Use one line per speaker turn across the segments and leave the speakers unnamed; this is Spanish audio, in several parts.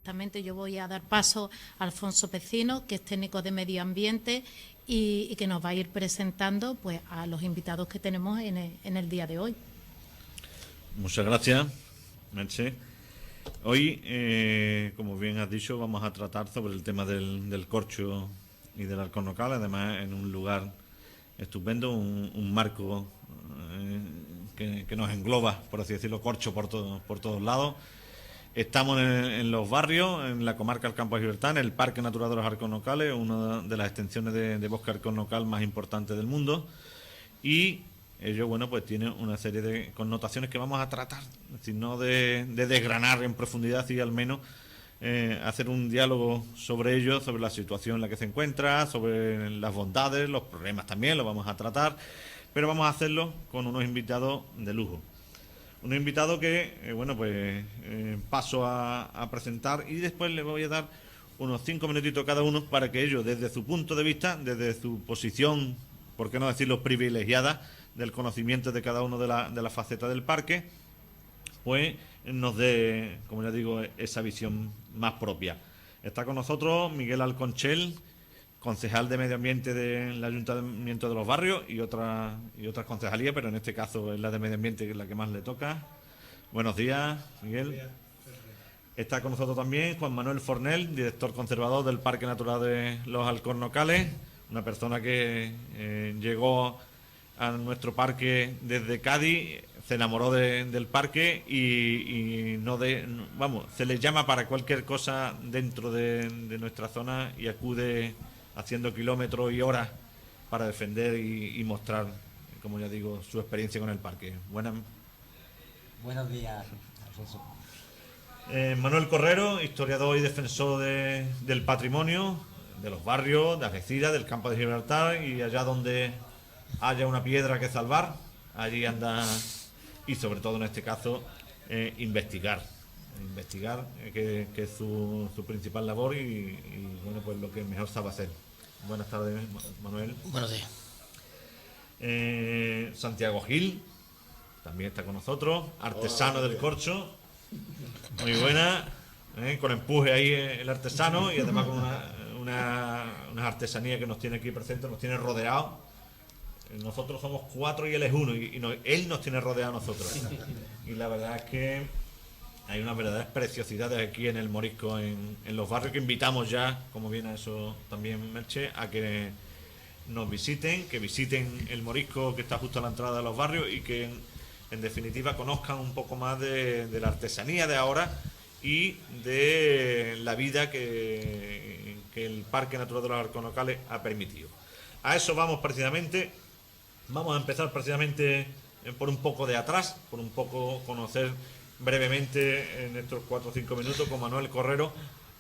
directamente yo voy a dar paso a Alfonso Pecino, que es técnico de medio ambiente y que nos va a ir presentando pues a los invitados que tenemos en el día de hoy.
Muchas gracias, Merche. Hoy, como bien has dicho, vamos a tratar sobre el tema del corcho y del alcornocal, además en un lugar estupendo, un marco que nos engloba, por así decirlo, corcho por todos lados. Estamos en los barrios, en la comarca del Campo de Gibraltar, en el Parque Natural de los Alcornocales, una de las extensiones de bosque alcornocal más importantes del mundo, y ello, bueno, pues tiene una serie de connotaciones que vamos a tratar, es decir, no de desgranar en profundidad, y al menos hacer un diálogo sobre ello, sobre la situación en la que se encuentra, sobre las bondades, los problemas también, lo vamos a tratar, pero vamos a hacerlo con unos invitados de lujo. Unos invitados que, bueno, pues paso a presentar, y después les voy a dar unos 5 minutitos cada uno para que ellos, desde su punto de vista, desde su posición, por qué no decirlo, privilegiada, del conocimiento de cada uno de las facetas del parque, pues nos dé, como ya digo, esa visión más propia. Está con nosotros Miguel Alconchel, concejal de Medio Ambiente del Ayuntamiento de los Barrios y otras concejalías, pero en este caso es la de Medio Ambiente, que es la que más le toca. Buenos días, Miguel. Está con nosotros también Juan Manuel Fornel, director conservador del Parque Natural de los Alcornocales, una persona que llegó a nuestro parque desde Cádiz, se enamoró del parque y se le llama para cualquier cosa dentro de nuestra zona y acude haciendo kilómetros y horas para defender y mostrar, como ya digo, su experiencia con el parque.
Buenos días, Alfonso.
Manuel Correro, historiador y defensor del patrimonio, de los barrios, de Algeciras, del Campo de Gibraltar, y allá donde haya una piedra que salvar, allí anda, y sobre todo en este caso investigar, que es su principal labor y bueno, pues lo que mejor sabe hacer. Buenas tardes, Manuel.
Buenos días.
Santiago Gil también está con nosotros, artesano del corcho. Muy buena, con empuje ahí el artesano, y además con unas artesanías que nos tiene aquí presentes, nos tiene rodeados. Nosotros somos 4 y él es 1, y él nos tiene rodeado a nosotros. Y la verdad es que hay unas verdaderas preciosidades aquí en el Morisco, en los barrios, que invitamos ya, como viene eso también, Merche, a que nos visiten, que visiten el Morisco, que está justo a la entrada de los barrios, y que en definitiva conozcan un poco más de la artesanía de ahora y de la vida que el Parque Natural de los Alcornocales ha permitido. A eso vamos precisamente. Vamos a empezar precisamente por un poco de atrás, por un poco conocer brevemente en estos 4 o 5 minutos con Manuel Correro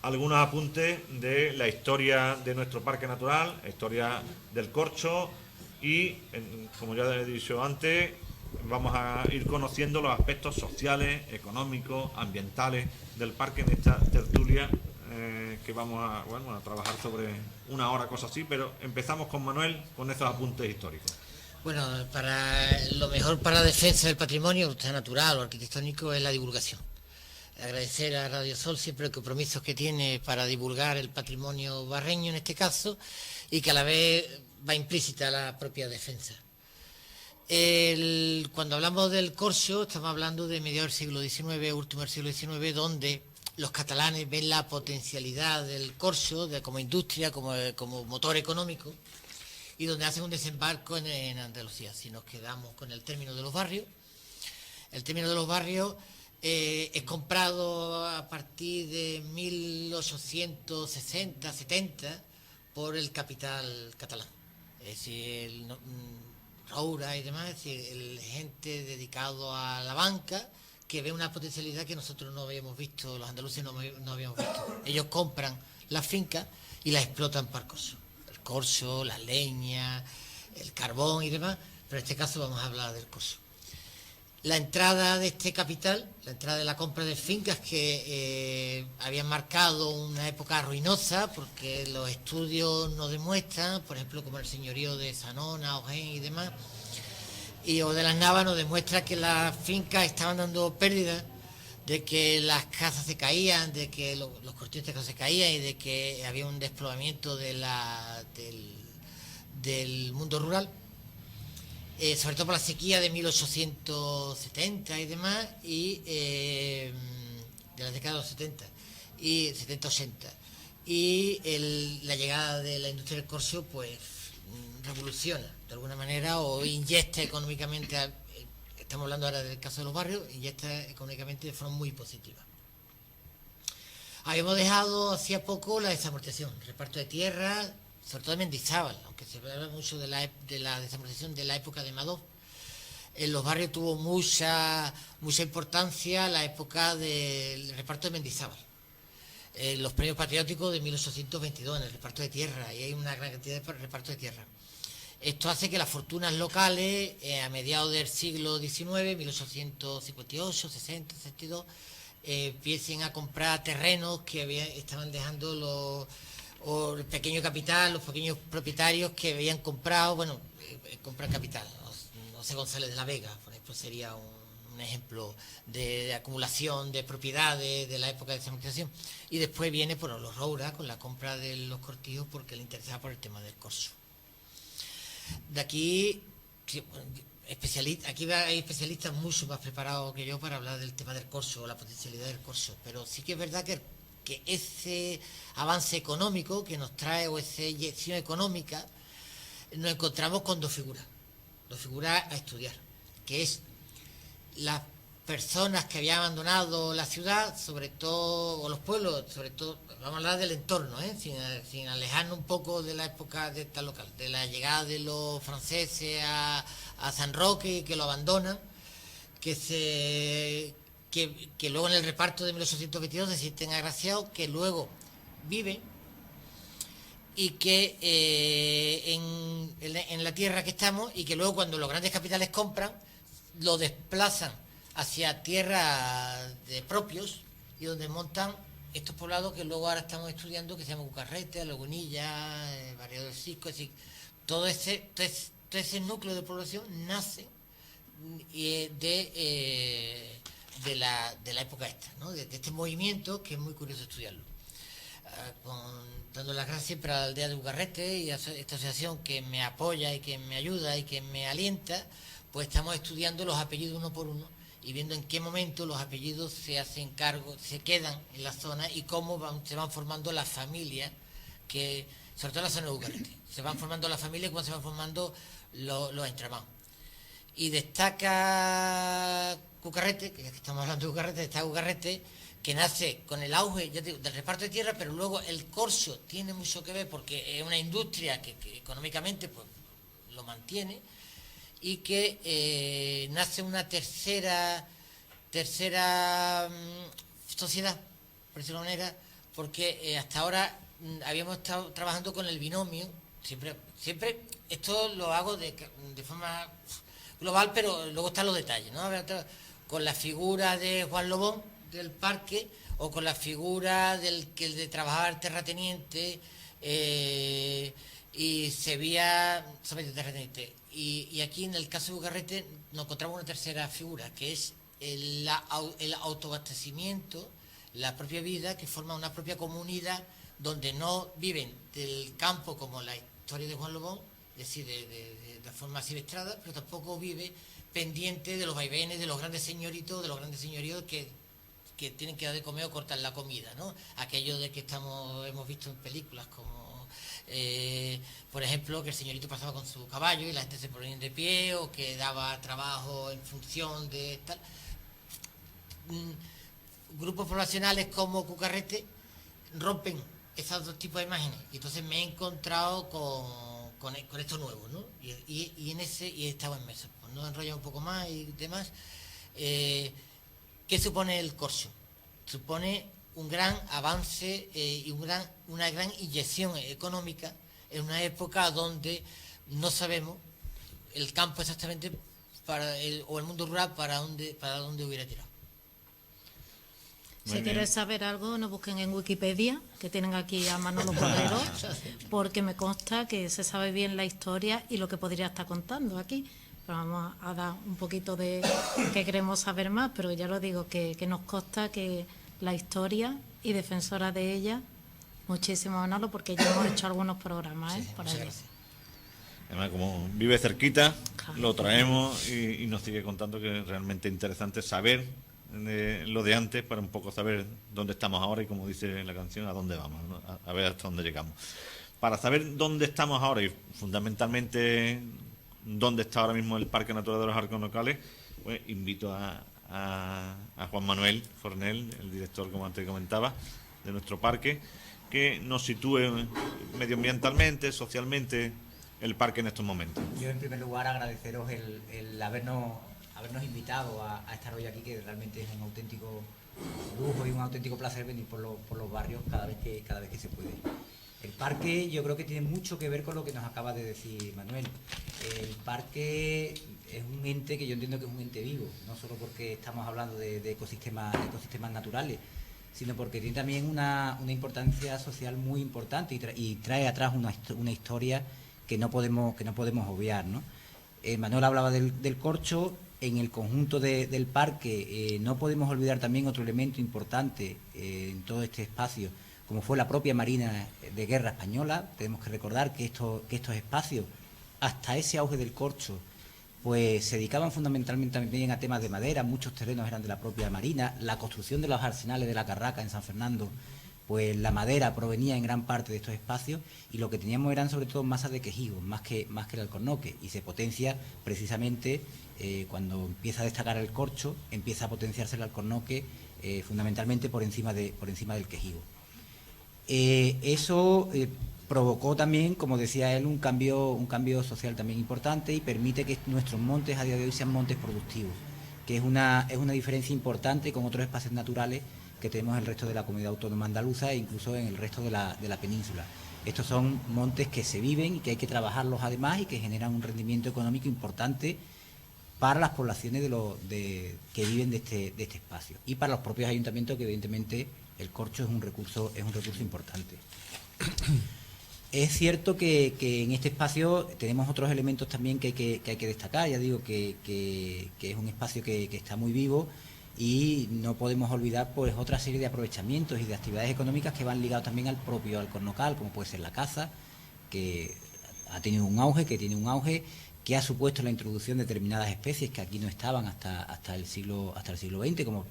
algunos apuntes de la historia de nuestro parque natural, la historia del corcho, y como ya he dicho antes, vamos a ir conociendo los aspectos sociales, económicos, ambientales del parque en esta tertulia que vamos a trabajar sobre 1 hora, cosas así, pero empezamos con Manuel con esos apuntes históricos.
Bueno, lo mejor para la defensa del patrimonio, sea natural o arquitectónico, es la divulgación. Agradecer a Radio Sol siempre los compromisos que tiene para divulgar el patrimonio barreño en este caso, y que a la vez va implícita la propia defensa. Cuando hablamos del corcho, estamos hablando de mediados del siglo XIX, último del siglo XIX, donde los catalanes ven la potencialidad del corcho como industria, como motor económico, y donde hacen un desembarco en Andalucía. Si nos quedamos con el término de los barrios, el término de los barrios es comprado a partir de 1860-70 por el capital catalán, es decir, Roura y demás, es decir, el gente dedicado a la banca, que ve una potencialidad que nosotros no habíamos visto, los andaluces no habíamos visto. Ellos compran las fincas y las explotan para el corcho, la leña, el carbón y demás, pero en este caso vamos a hablar del corcho. La entrada de este capital, la entrada de la compra de fincas, que habían marcado una época ruinosa, porque los estudios nos demuestran, por ejemplo, como el señorío de Sanona, Ojén y demás, o de las Navas, nos demuestra que las fincas estaban dando pérdidas de que las casas se caían, de que los cortillos de casas se caían y de que había un desplomamiento del mundo rural, sobre todo por la sequía de 1870 y demás, y de la década de los 70 y 70-80, y la llegada de la industria del corcho pues revoluciona de alguna manera o inyecta económicamente, estamos hablando ahora del caso de los barrios, inyecta económicamente de forma muy positiva. Habíamos dejado hacía poco la desamortización, reparto de tierra, sobre todo de Mendizábal, aunque se habla mucho de la desamortización de la época de Madoz. En los barrios tuvo mucha importancia la época del reparto de Mendizábal. Los premios patrióticos de 1822 en el reparto de tierra, y hay una gran cantidad de reparto de tierra. Esto hace que las fortunas locales, a mediados del siglo XIX, 1858, 60, 62, empiecen a comprar terrenos que estaban dejando el pequeño capital, los pequeños propietarios que habían comprado, compran capital. José González de la Vega, por ejemplo, sería un ejemplo de acumulación de propiedades de la época de desamortización. Y después viene los Roura con la compra de los cortijos porque le interesaba por el tema del corso. De aquí, aquí hay especialistas mucho más preparados que yo para hablar del tema del corso o la potencialidad del corso, pero sí que es verdad que ese avance económico que nos trae, o esa inyección económica, nos encontramos con dos figuras a estudiar, que es las personas que habían abandonado la ciudad, sobre todo, o los pueblos, sobre todo, vamos a hablar del entorno, sin alejarnos un poco de la época de esta local, de la llegada de los franceses a San Roque, que lo abandonan, que luego en el reparto de 1822 se sienten agraciados, que luego viven y que en la tierra que estamos, y que luego cuando los grandes capitales compran, lo desplazan hacia tierras de propios, y donde montan estos poblados que luego ahora estamos estudiando, que se llaman Cucarrete, Lagunilla, Barrio del Cisco. Es decir, todo ese núcleo de población nace de la época esta, ¿no? de este movimiento, que es muy curioso estudiarlo. Dando las gracias siempre a la aldea de Ugarrete y a esta asociación que me apoya y que me ayuda y que me alienta, pues estamos estudiando los apellidos uno por uno y viendo en qué momento los apellidos se hacen cargo, se quedan en la zona, y cómo se van formando las familias, sobre todo en la zona de Ugarrete, se van formando las familias, cómo se van formando los entramados. Y destaca Cucarrete, que estamos hablando de Cucarrete, destaca Cucarrete, que nace con el auge, ya digo, del reparto de tierra, pero luego el corso tiene mucho que ver porque es una industria que económicamente pues lo mantiene, y que nace una tercera sociedad, por decirlo de alguna manera, porque hasta ahora habíamos estado trabajando con el binomio, siempre esto lo hago de forma global, pero luego están los detalles, ¿no? Con la figura de Juan Lobón del parque, o con la figura del que de trabajador terrateniente, y se veía solamente terrateniente. Y aquí en el caso de Ugarrete nos encontramos una tercera figura, que es el autoabastecimiento, la propia vida, que forma una propia comunidad donde no viven del campo como la historia de Juan Lobón, es decir, de forma silvestrada, pero tampoco vive pendiente de los vaivenes de los grandes señoritos, de los grandes señoríos que tienen que dar de comer o cortar la comida, ¿no? Aquello de que hemos visto en películas como, por ejemplo, que el señorito pasaba con su caballo y la gente se ponía de pie, o que daba trabajo en función de tal. Grupos poblacionales como Cucarrete rompen esos dos tipos de imágenes, y entonces me he encontrado con esto nuevo, ¿no? Y he estado en mesa, pues no enrollar un poco más y demás. ¿Qué supone el corso? Supone un gran avance y una gran inyección económica en una época donde no sabemos el campo exactamente o el mundo rural para dónde hubiera tirado.
Si quieres saber algo, nos busquen en Wikipedia, que tienen aquí a Manolo Cordero, porque me consta que se sabe bien la historia y lo que podría estar contando aquí. pero vamos a dar un poquito de que queremos saber más, pero ya lo digo, que nos consta que la historia y defensora de ella, muchísimo Manolo, porque ya hemos hecho algunos programas por
muchas
allí.
gracias.
Además, como vive cerquita,
Claro.
lo traemos y nos sigue contando que es realmente interesante saber lo de antes para un poco saber dónde estamos ahora y, como dice la canción, a dónde vamos, ¿no? A ver hasta dónde llegamos. Para saber dónde estamos ahora y fundamentalmente dónde está ahora mismo el Parque Natural de los Alcornocales, pues invito a Juan Manuel Fornel, el director, como antes comentaba, de nuestro parque, que nos sitúe medioambientalmente, socialmente, el parque en estos momentos.
Yo, en primer lugar, agradeceros el habernos invitado a estar hoy aquí, que realmente es un auténtico lujo y un auténtico placer venir por los barrios cada vez que se puede. El parque, yo creo que tiene mucho que ver con lo que nos acaba de decir Manuel. El parque es un ente que yo entiendo que es un ente vivo, no solo porque estamos hablando de ecosistemas naturales, sino porque tiene también una importancia social muy importante y trae atrás una historia que no podemos obviar, ¿no? Manuel hablaba del corcho. En el conjunto del parque no podemos olvidar también otro elemento importante en todo este espacio, como fue la propia Marina de Guerra Española. Tenemos que recordar que estos espacios, hasta ese auge del corcho, pues se dedicaban fundamentalmente también a temas de madera. Muchos terrenos eran de la propia Marina. La construcción de los arsenales de la Carraca en San Fernando, pues la madera provenía en gran parte de estos espacios, y lo que teníamos eran sobre todo masas de quejigo, más que el alcornoque, y se potencia precisamente cuando empieza a destacar el corcho, empieza a potenciarse el alcornoque fundamentalmente por encima del quejigo. Eso provocó también, como decía él, un cambio social también importante, y permite que nuestros montes a día de hoy sean montes productivos, que es una diferencia importante con otros espacios naturales que tenemos en el resto de la comunidad autónoma andaluza e incluso en el resto de la península. Estos son montes que se viven y que hay que trabajarlos además, y que generan un rendimiento económico importante para las poblaciones que viven de este espacio, y para los propios ayuntamientos, que evidentemente el corcho es un recurso importante. Es cierto que en este espacio tenemos otros elementos también que hay que destacar. Ya digo que es un espacio que está muy vivo, y no podemos olvidar pues otra serie de aprovechamientos y de actividades económicas que van ligados también al propio alcornocal, como puede ser la caza, que tiene un auge, que ha supuesto la introducción de determinadas especies que aquí no estaban hasta el siglo XX, como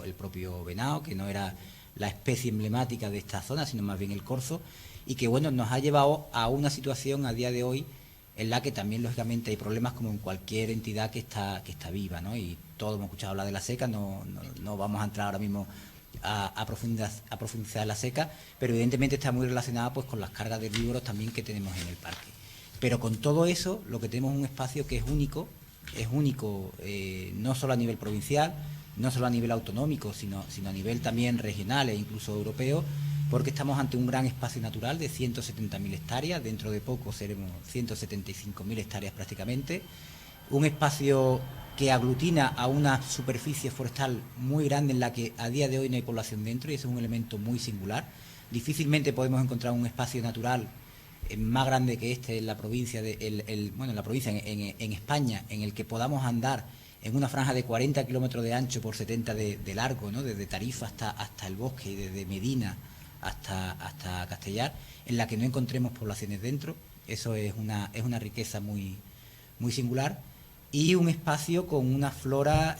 el propio venado, que no era la especie emblemática de esta zona, sino más bien el corzo, y que bueno, nos ha llevado a una situación a día de hoy en la que también lógicamente hay problemas, como en cualquier entidad que está viva, ¿no? Y todos hemos escuchado hablar de la seca. No vamos a entrar ahora mismo a profundizar en la seca, pero evidentemente está muy relacionada pues con las cargas de herbívoros también que tenemos en el parque. Pero con todo eso, lo que tenemos es un espacio que es único no solo a nivel provincial, no solo a nivel autonómico, sino a nivel también regional e incluso europeo, porque estamos ante un gran espacio natural de 170.000 hectáreas, dentro de poco seremos 175.000 hectáreas prácticamente, un espacio que aglutina a una superficie forestal muy grande en la que a día de hoy no hay población dentro, y ese es un elemento muy singular. Difícilmente podemos encontrar un espacio natural más grande que este en la provincia, en España, en el que podamos andar en una franja de 40 kilómetros de ancho por 70 de largo, ¿no? Desde Tarifa hasta el Bosque, y desde Medina hasta Castellar, en la que no encontremos poblaciones dentro. Eso es una riqueza muy, muy singular, y un espacio con una flora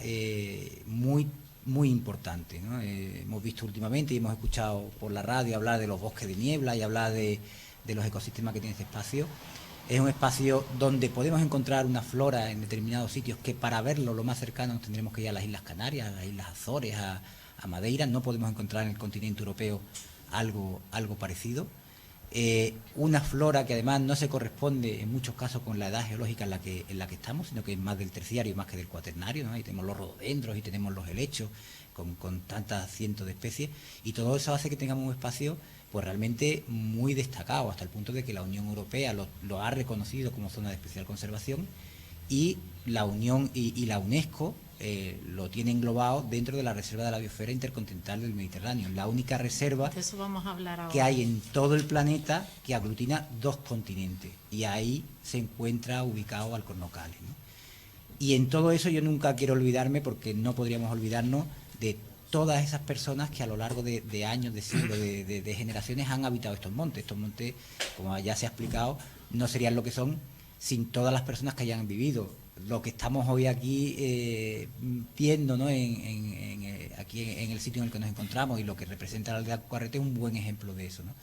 muy, muy importante, ¿no? Hemos visto últimamente y hemos escuchado por la radio hablar de los bosques de niebla y hablar de los ecosistemas que tiene este espacio. Es un espacio donde podemos encontrar una flora en determinados sitios que, para verlo lo más cercano, nos tendremos que ir a las Islas Canarias, a las Islas Azores, a Madeira. No podemos encontrar en el continente europeo algo parecido. Una flora que además no se corresponde en muchos casos con la edad geológica en la que estamos, sino que es más del terciario más que del cuaternario, ¿no? Ahí tenemos los rododendros y tenemos los helechos con tantas cientos de especies, y todo eso hace que tengamos un espacio pues realmente muy destacado, hasta el punto de que la Unión Europea lo ha reconocido como zona de especial conservación, y la Unión y la UNESCO lo tiene englobado dentro de la Reserva de la Biosfera Intercontinental del Mediterráneo, la única reserva
De eso vamos a hablar ahora.
que hay en todo el planeta que aglutina 2 continentes, y ahí se encuentra ubicado Alcornocales, ¿no? Y en todo eso yo nunca quiero olvidarme, porque no podríamos olvidarnos de todas esas personas que a lo largo de años, de siglos, de generaciones han habitado estos montes. Estos montes, como ya se ha explicado, no serían lo que son sin todas las personas que hayan vivido. Lo que estamos hoy aquí viendo, ¿no?, aquí en el sitio en el que nos encontramos, y lo que representa la aldea Cucarrete es un buen ejemplo de eso, ¿no?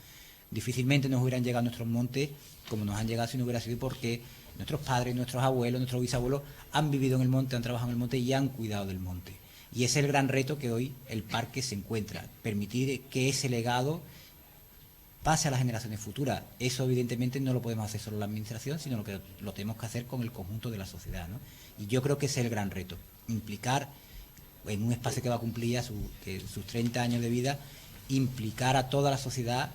Difícilmente nos hubieran llegado nuestros montes como nos han llegado si no hubiera sido porque nuestros padres, nuestros abuelos, nuestros bisabuelos han vivido en el monte, han trabajado en el monte y han cuidado del monte. Y ese es el gran reto que hoy el parque se encuentra, permitir que ese legado pase a las generaciones futuras. Eso evidentemente no lo podemos hacer solo la administración, sino que lo tenemos que hacer con el conjunto de la sociedad, ¿no? Y yo creo que ese es el gran reto, implicar en un espacio que va a cumplir ya sus 30 años de vida, implicar a toda la sociedad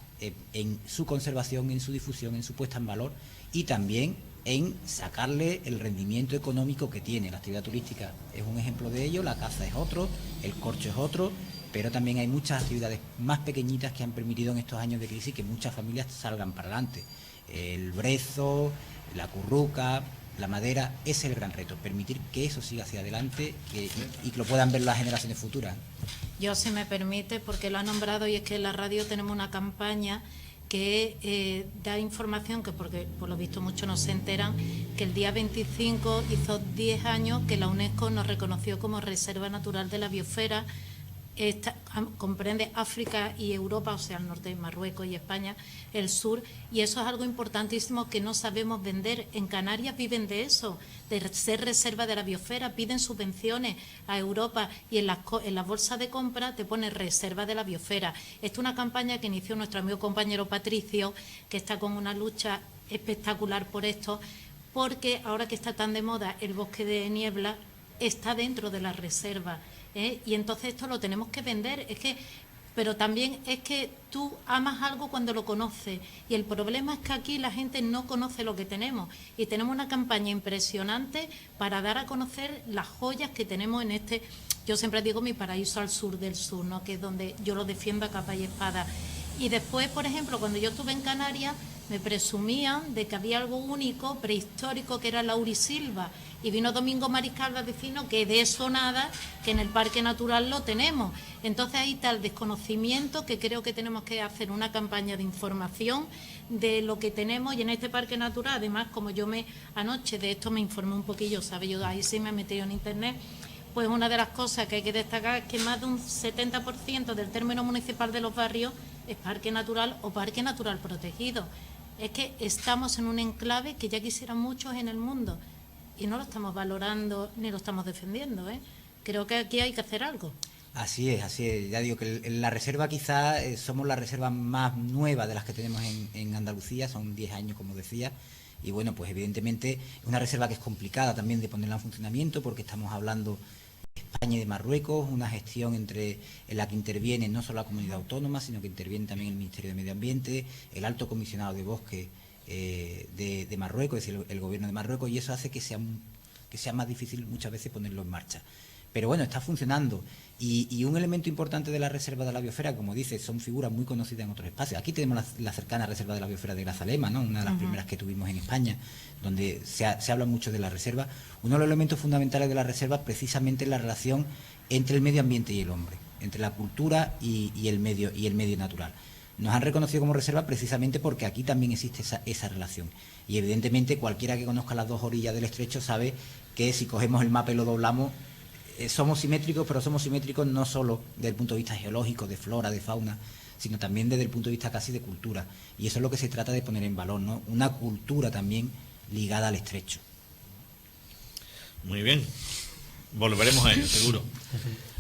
en su conservación, en su difusión, en su puesta en valor, y también en sacarle el rendimiento económico que tiene. La actividad turística es un ejemplo de ello, la caza es otro, el corcho es otro, pero también hay muchas actividades más pequeñitas que han permitido en estos años de crisis que muchas familias salgan para adelante. El brezo, la curruca, la madera, ese es el gran reto, permitir que eso siga hacia adelante y que lo puedan ver las generaciones futuras.
Yo, si me permite, porque lo ha nombrado, y es que en la radio tenemos una campaña que da información, que porque por lo visto muchos no se enteran, que el día 25 hizo 10 años que la UNESCO nos reconoció como Reserva Natural de la Biosfera. Comprende África y Europa, o sea, el norte de Marruecos y España, el sur, y eso es algo importantísimo que no sabemos vender. En Canarias viven de eso, de ser reserva de la biosfera, piden subvenciones a Europa y en las bolsas de compra te pone reserva de la biosfera. Esta es una campaña que inició nuestro amigo compañero Patricio, que está con una lucha espectacular por esto, porque ahora que está tan de moda el bosque de niebla, está dentro de la reserva. Y entonces esto lo tenemos que vender, pero también es que tú amas algo cuando lo conoces, y el problema es que aquí la gente no conoce lo que tenemos, y tenemos una campaña impresionante para dar a conocer las joyas que tenemos en este, yo siempre digo, mi paraíso al sur del sur, ¿no?, que es donde yo lo defiendo a capa y espada. Y después, por ejemplo, cuando yo estuve en Canarias, me presumían de que había algo único, prehistórico, que era la Laurisilva, y vino Domingo Mariscal a decirnos que de eso nada, que en el Parque Natural lo tenemos. Entonces ahí está el desconocimiento, que creo que tenemos que hacer una campaña de información de lo que tenemos, y en este Parque Natural, además, como yo anoche de esto me informé un poquillo, ¿sabes? Yo ahí sí me he metido en internet. Pues una de las cosas que hay que destacar es que más de un 70% del término municipal de los barrios es parque natural o parque natural protegido. Es que estamos en un enclave que ya quisieran muchos en el mundo y no lo estamos valorando ni lo estamos defendiendo, ¿eh? Creo que aquí hay que hacer algo.
Así es. Ya digo que en la reserva quizás somos la reserva más nueva de las que tenemos en Andalucía, son 10 años, como decía. Y bueno, pues evidentemente es una reserva que es complicada también de ponerla en funcionamiento, porque estamos hablando de España y de Marruecos, una gestión en la que interviene no solo la comunidad autónoma, sino que interviene también el Ministerio de Medio Ambiente, el Alto Comisionado de Bosque de Marruecos, es decir, el gobierno de Marruecos, y eso hace que sea más difícil muchas veces ponerlo en marcha. Pero bueno, está funcionando. Y un elemento importante de la Reserva de la Biosfera, como dice, son figuras muy conocidas en otros espacios. Aquí tenemos la cercana Reserva de la Biosfera de Grazalema, ¿no?, una de las primeras que tuvimos en España, donde se habla mucho de la reserva. Uno de los elementos fundamentales de la reserva precisamente es la relación entre el medio ambiente y el hombre, entre la cultura y el medio natural. Nos han reconocido como reserva precisamente porque aquí también existe esa relación. Y evidentemente cualquiera que conozca las dos orillas del estrecho sabe que si cogemos el mapa y lo doblamos, somos simétricos, pero somos simétricos no solo desde el punto de vista geológico, de flora, de fauna, sino también desde el punto de vista casi de cultura. Y eso es lo que se trata de poner en valor, ¿no? Una cultura también ligada al estrecho.
Muy bien, volveremos a ello, seguro.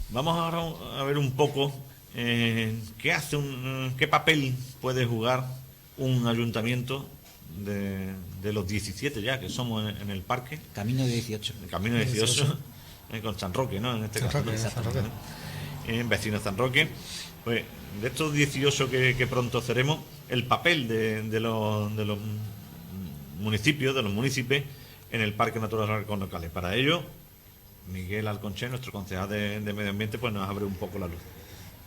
Vamos ahora a ver un poco qué papel puede jugar un ayuntamiento de los 17 ya que somos en el parque.
Camino de 18.
El camino de 18. Con San Roque, ¿no? En este caso.
San Roque.
Vecino de San Roque. Pues de estos 18 que pronto seremos, el papel de los municipios, de los municipios en el Parque Natural Alcornocales. Para ello, Miguel Alconché, nuestro concejal de Medio Ambiente, pues nos abre un poco la luz.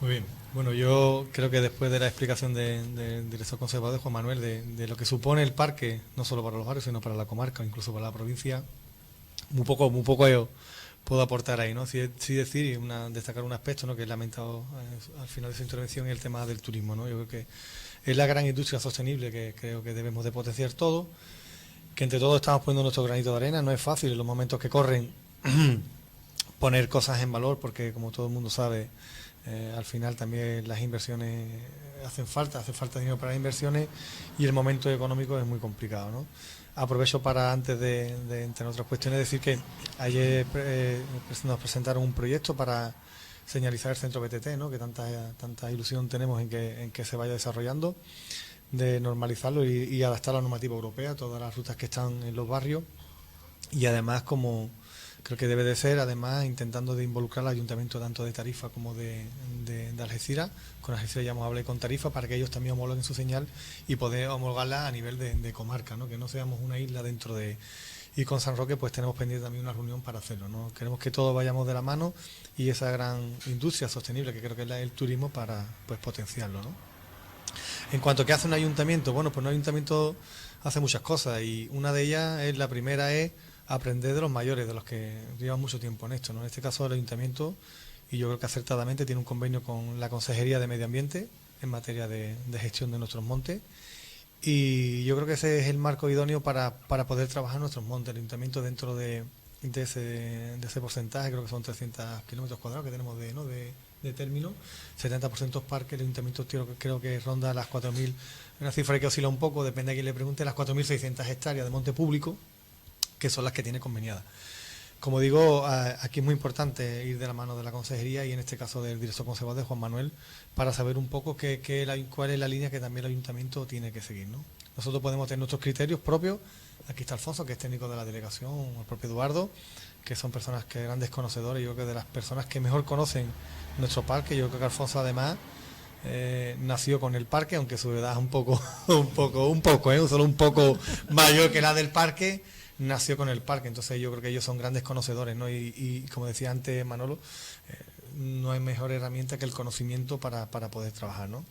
Muy bien. Bueno, yo creo que después de la explicación del director conservador, de Juan Manuel, de lo que supone el parque, no solo para los barrios, sino para la comarca, incluso para la provincia, muy poco yo puedo aportar ahí, ¿no? Sí decir y destacar un aspecto, ¿no?, que he lamentado al final de su intervención, el tema del turismo, ¿no? Yo creo que es la gran industria sostenible que creo que debemos de potenciar todo, que entre todos estamos poniendo nuestro granito de arena. No es fácil en los momentos que corren poner cosas en valor, porque como todo el mundo sabe, al final también las inversiones hace falta dinero para las inversiones, y el momento económico es muy complicado, ¿no? Aprovecho para, antes de entre otras cuestiones, decir que ayer nos presentaron un proyecto para señalizar el centro BTT, ¿no?, que tanta ilusión tenemos en que se vaya desarrollando, de normalizarlo y adaptar la normativa europea a todas las rutas que están en los barrios, y además, como creo que debe de ser, además intentando de involucrar al ayuntamiento tanto de Tarifa como de Algeciras. Con Algeciras ya hemos hablado con Tarifa para que ellos también homologuen su señal y poder homologarla a nivel de comarca, ¿no?, que no seamos una isla dentro de... Y con San Roque pues tenemos pendiente también una reunión para hacerlo, ¿no? Queremos que todos vayamos de la mano y esa gran industria sostenible que creo que es el turismo, para pues potenciarlo, ¿no? En cuanto a qué hace un ayuntamiento, bueno, pues un ayuntamiento hace muchas cosas, y una de ellas la primera es aprender de los mayores, de los que llevan mucho tiempo en esto, ¿no? En este caso el ayuntamiento, y yo creo que acertadamente, tiene un convenio con la Consejería de Medio Ambiente en materia de gestión de nuestros montes, y yo creo que ese es el marco idóneo para poder trabajar nuestros montes. El ayuntamiento, dentro de ese porcentaje, creo que son 300 kilómetros cuadrados que tenemos de término, 70% parques. El ayuntamiento creo que ronda las 4.000, una cifra que oscila un poco, depende a quién le pregunte, las 4.600 hectáreas de monte público, que son las que tiene conveniadas. Como digo, aquí es muy importante ir de la mano de la consejería, y en este caso del director conservador, de Juan Manuel, para saber un poco cuál es la línea que también el ayuntamiento tiene que seguir, ¿no? Nosotros podemos tener nuestros criterios propios. Aquí está Alfonso, que es técnico de la delegación, el propio Eduardo, que son personas que grandes conocedores. Yo creo que de las personas que mejor conocen nuestro parque. Yo creo que Alfonso, además, nació con el parque, aunque su edad es un poco, solo un poco mayor que la del parque. Nació con el parque, entonces yo creo que ellos son grandes conocedores, ¿no? Y como decía antes Manolo, no hay mejor herramienta que el conocimiento para poder trabajar, ¿no?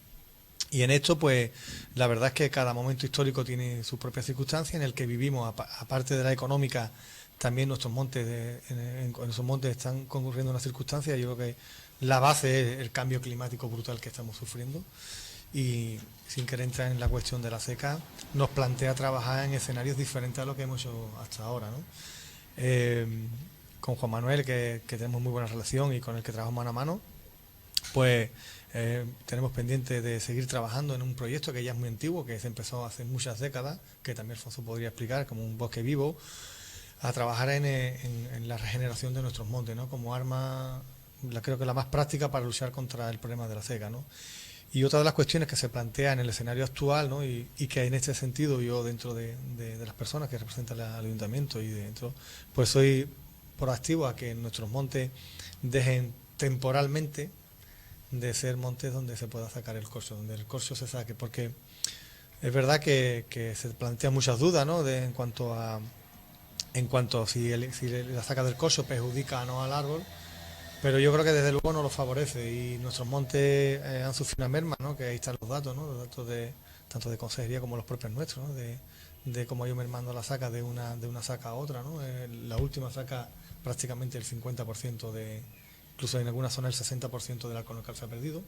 Y en esto, pues, la verdad es que cada momento histórico tiene sus propias circunstancias en el que vivimos. Aparte de la económica, también nuestros montes, en nuestros montes están concurriendo unas circunstancias. Yo creo que la base es el cambio climático brutal que estamos sufriendo. Y sin querer entrar en la cuestión de la seca, nos plantea trabajar en escenarios diferentes a lo que hemos hecho hasta ahora, ¿no? Con Juan Manuel, que tenemos muy buena relación y con el que trabajamos mano a mano, pues tenemos pendiente de seguir trabajando en un proyecto que ya es muy antiguo, que se empezó hace muchas décadas, que también Alfonso podría explicar, como un bosque vivo, a trabajar en la regeneración de nuestros montes, ¿no?, como arma, creo que la más práctica para luchar contra el problema de la seca, ¿no? Y otra de las cuestiones que se plantea en el escenario actual, ¿no?, y que en este sentido yo, dentro de las personas que representan al ayuntamiento y dentro, pues soy proactivo a que nuestros montes dejen temporalmente de ser montes donde se pueda sacar el corcho, donde el corcho se saque, porque es verdad que se plantean muchas dudas, ¿no?, en cuanto a si la saca del corcho perjudica o no al árbol. Pero yo creo que desde luego no lo favorece, y nuestros montes han sufrido una merma, ¿no?, que ahí están los datos, ¿no?, los datos tanto de consejería como los propios nuestros, ¿no?, de cómo ha ido mermando la saca de una saca a otra, ¿no? La última saca prácticamente el 50%, incluso en algunas zonas el 60% del alcohol local se ha perdido,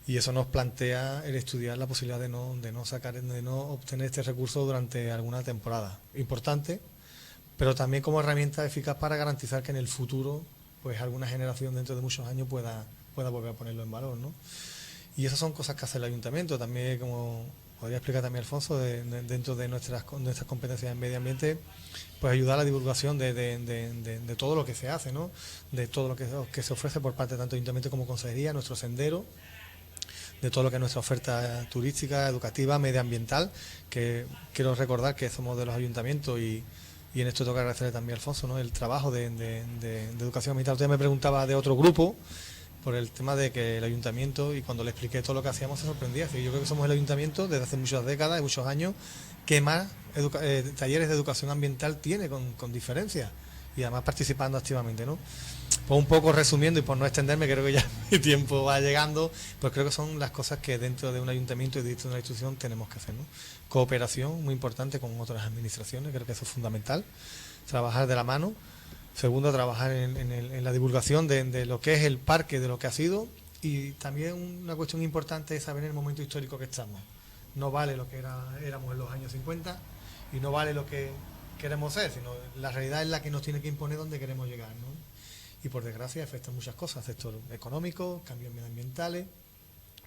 y eso nos plantea el estudiar la posibilidad de no obtener este recurso durante alguna temporada. Importante, pero también como herramienta eficaz para garantizar que en el futuro, pues alguna generación dentro de muchos años pueda volver a ponerlo en valor, ¿no? Y esas son cosas que hace el ayuntamiento. También, como podría explicar también Alfonso, dentro de nuestras competencias en medio ambiente, pues ayudar a la divulgación de todo lo que se hace, ¿no?, de todo lo que se ofrece por parte de tanto ayuntamiento como consejería, nuestro sendero, de todo lo que es nuestra oferta turística, educativa, medioambiental, que quiero recordar que somos de los ayuntamientos, y en esto tengo que agradecerle también a Alfonso, ¿no?, el trabajo de educación ambiental. Usted me preguntaba de otro grupo por el tema de que el ayuntamiento, y cuando le expliqué todo lo que hacíamos, se sorprendía. Yo creo que somos el ayuntamiento desde hace muchas décadas y muchos años que más talleres de educación ambiental tiene, con diferencia, y además participando activamente, ¿no? Pues un poco resumiendo, y por no extenderme, creo que ya mi tiempo va llegando, pues creo que son las cosas que dentro de un ayuntamiento y dentro de una institución tenemos que hacer, ¿no? Cooperación muy importante con otras administraciones, creo que eso es fundamental. trabajar de la mano. Segundo, trabajar en la divulgación de lo que es el parque, de lo que ha sido. Y también una cuestión importante es saber el momento histórico que estamos. No vale lo que éramos en los años 50 y no vale lo que queremos ser, sino la realidad es la que nos tiene que imponer dónde queremos llegar, ¿no? Y por desgracia afectan muchas cosas, sector económico, cambios medioambientales,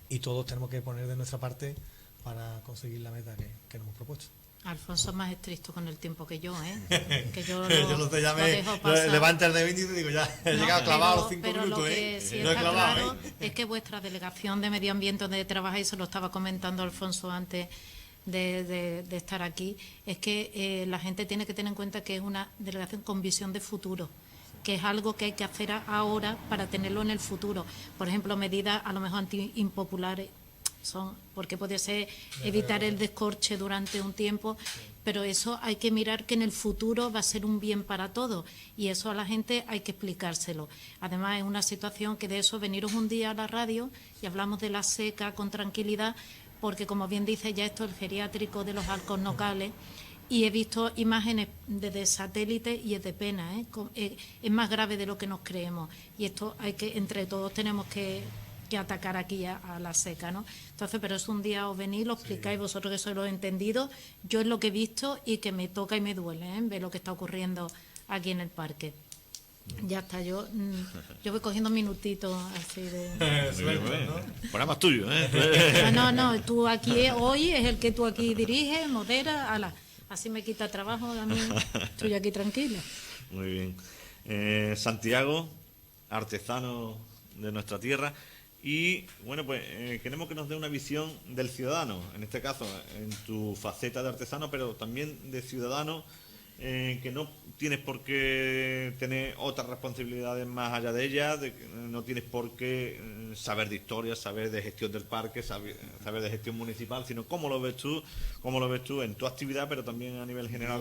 y todos tenemos que poner de nuestra parte para conseguir la meta que nos hemos propuesto.
Alfonso es más estricto con el tiempo que yo, ¿eh? Que yo lo
te llamé,
dejo pasar.
levanta el dedo y te digo, ya he llegado clavado a los 5
pero
minutos,
lo que sí
no he
está
clavado,
claro es que vuestra delegación de medio ambiente donde trabajáis, se lo estaba comentando Alfonso antes de estar aquí, es que la gente tiene que tener en cuenta que es una delegación con visión de futuro, que es algo que hay que hacer ahora para tenerlo en el futuro. Por ejemplo, medidas a lo mejor impopulares son, porque puede ser evitar el descorche durante un tiempo, pero eso hay que mirar que en el futuro va a ser un bien para todos, y eso a la gente hay que explicárselo. Además, es una situación que de eso, veniros un día a la radio y hablamos de la seca con tranquilidad, porque como bien dice ya esto, el geriátrico de los Alcornocales, y he visto imágenes desde satélite y es de pena, es más grave de lo que nos creemos, y esto hay que, entre todos tenemos que atacar aquí a la seca, ¿no? Entonces, pero es un día os venís, lo explicáis vosotros, que sois los entendidos. Yo es lo que he visto y que me toca y me duele, ver lo que está ocurriendo aquí en el parque. Ya está, yo voy cogiendo minutitos así de...
Programa tuyo, ¿eh?
No, tú aquí hoy es el que tú aquí diriges, moderas, así me quita trabajo, a mí estoy aquí tranquila.
Muy bien. Santiago, artesano de nuestra tierra. Y bueno, pues queremos que nos dé una visión del ciudadano, en este caso en tu faceta de artesano, pero también de ciudadano, que no tienes por qué tener otras responsabilidades más allá de ellas, no tienes por qué saber de historia, saber de gestión del parque, saber de gestión municipal, sino cómo lo ves tú en tu actividad, pero también a nivel general.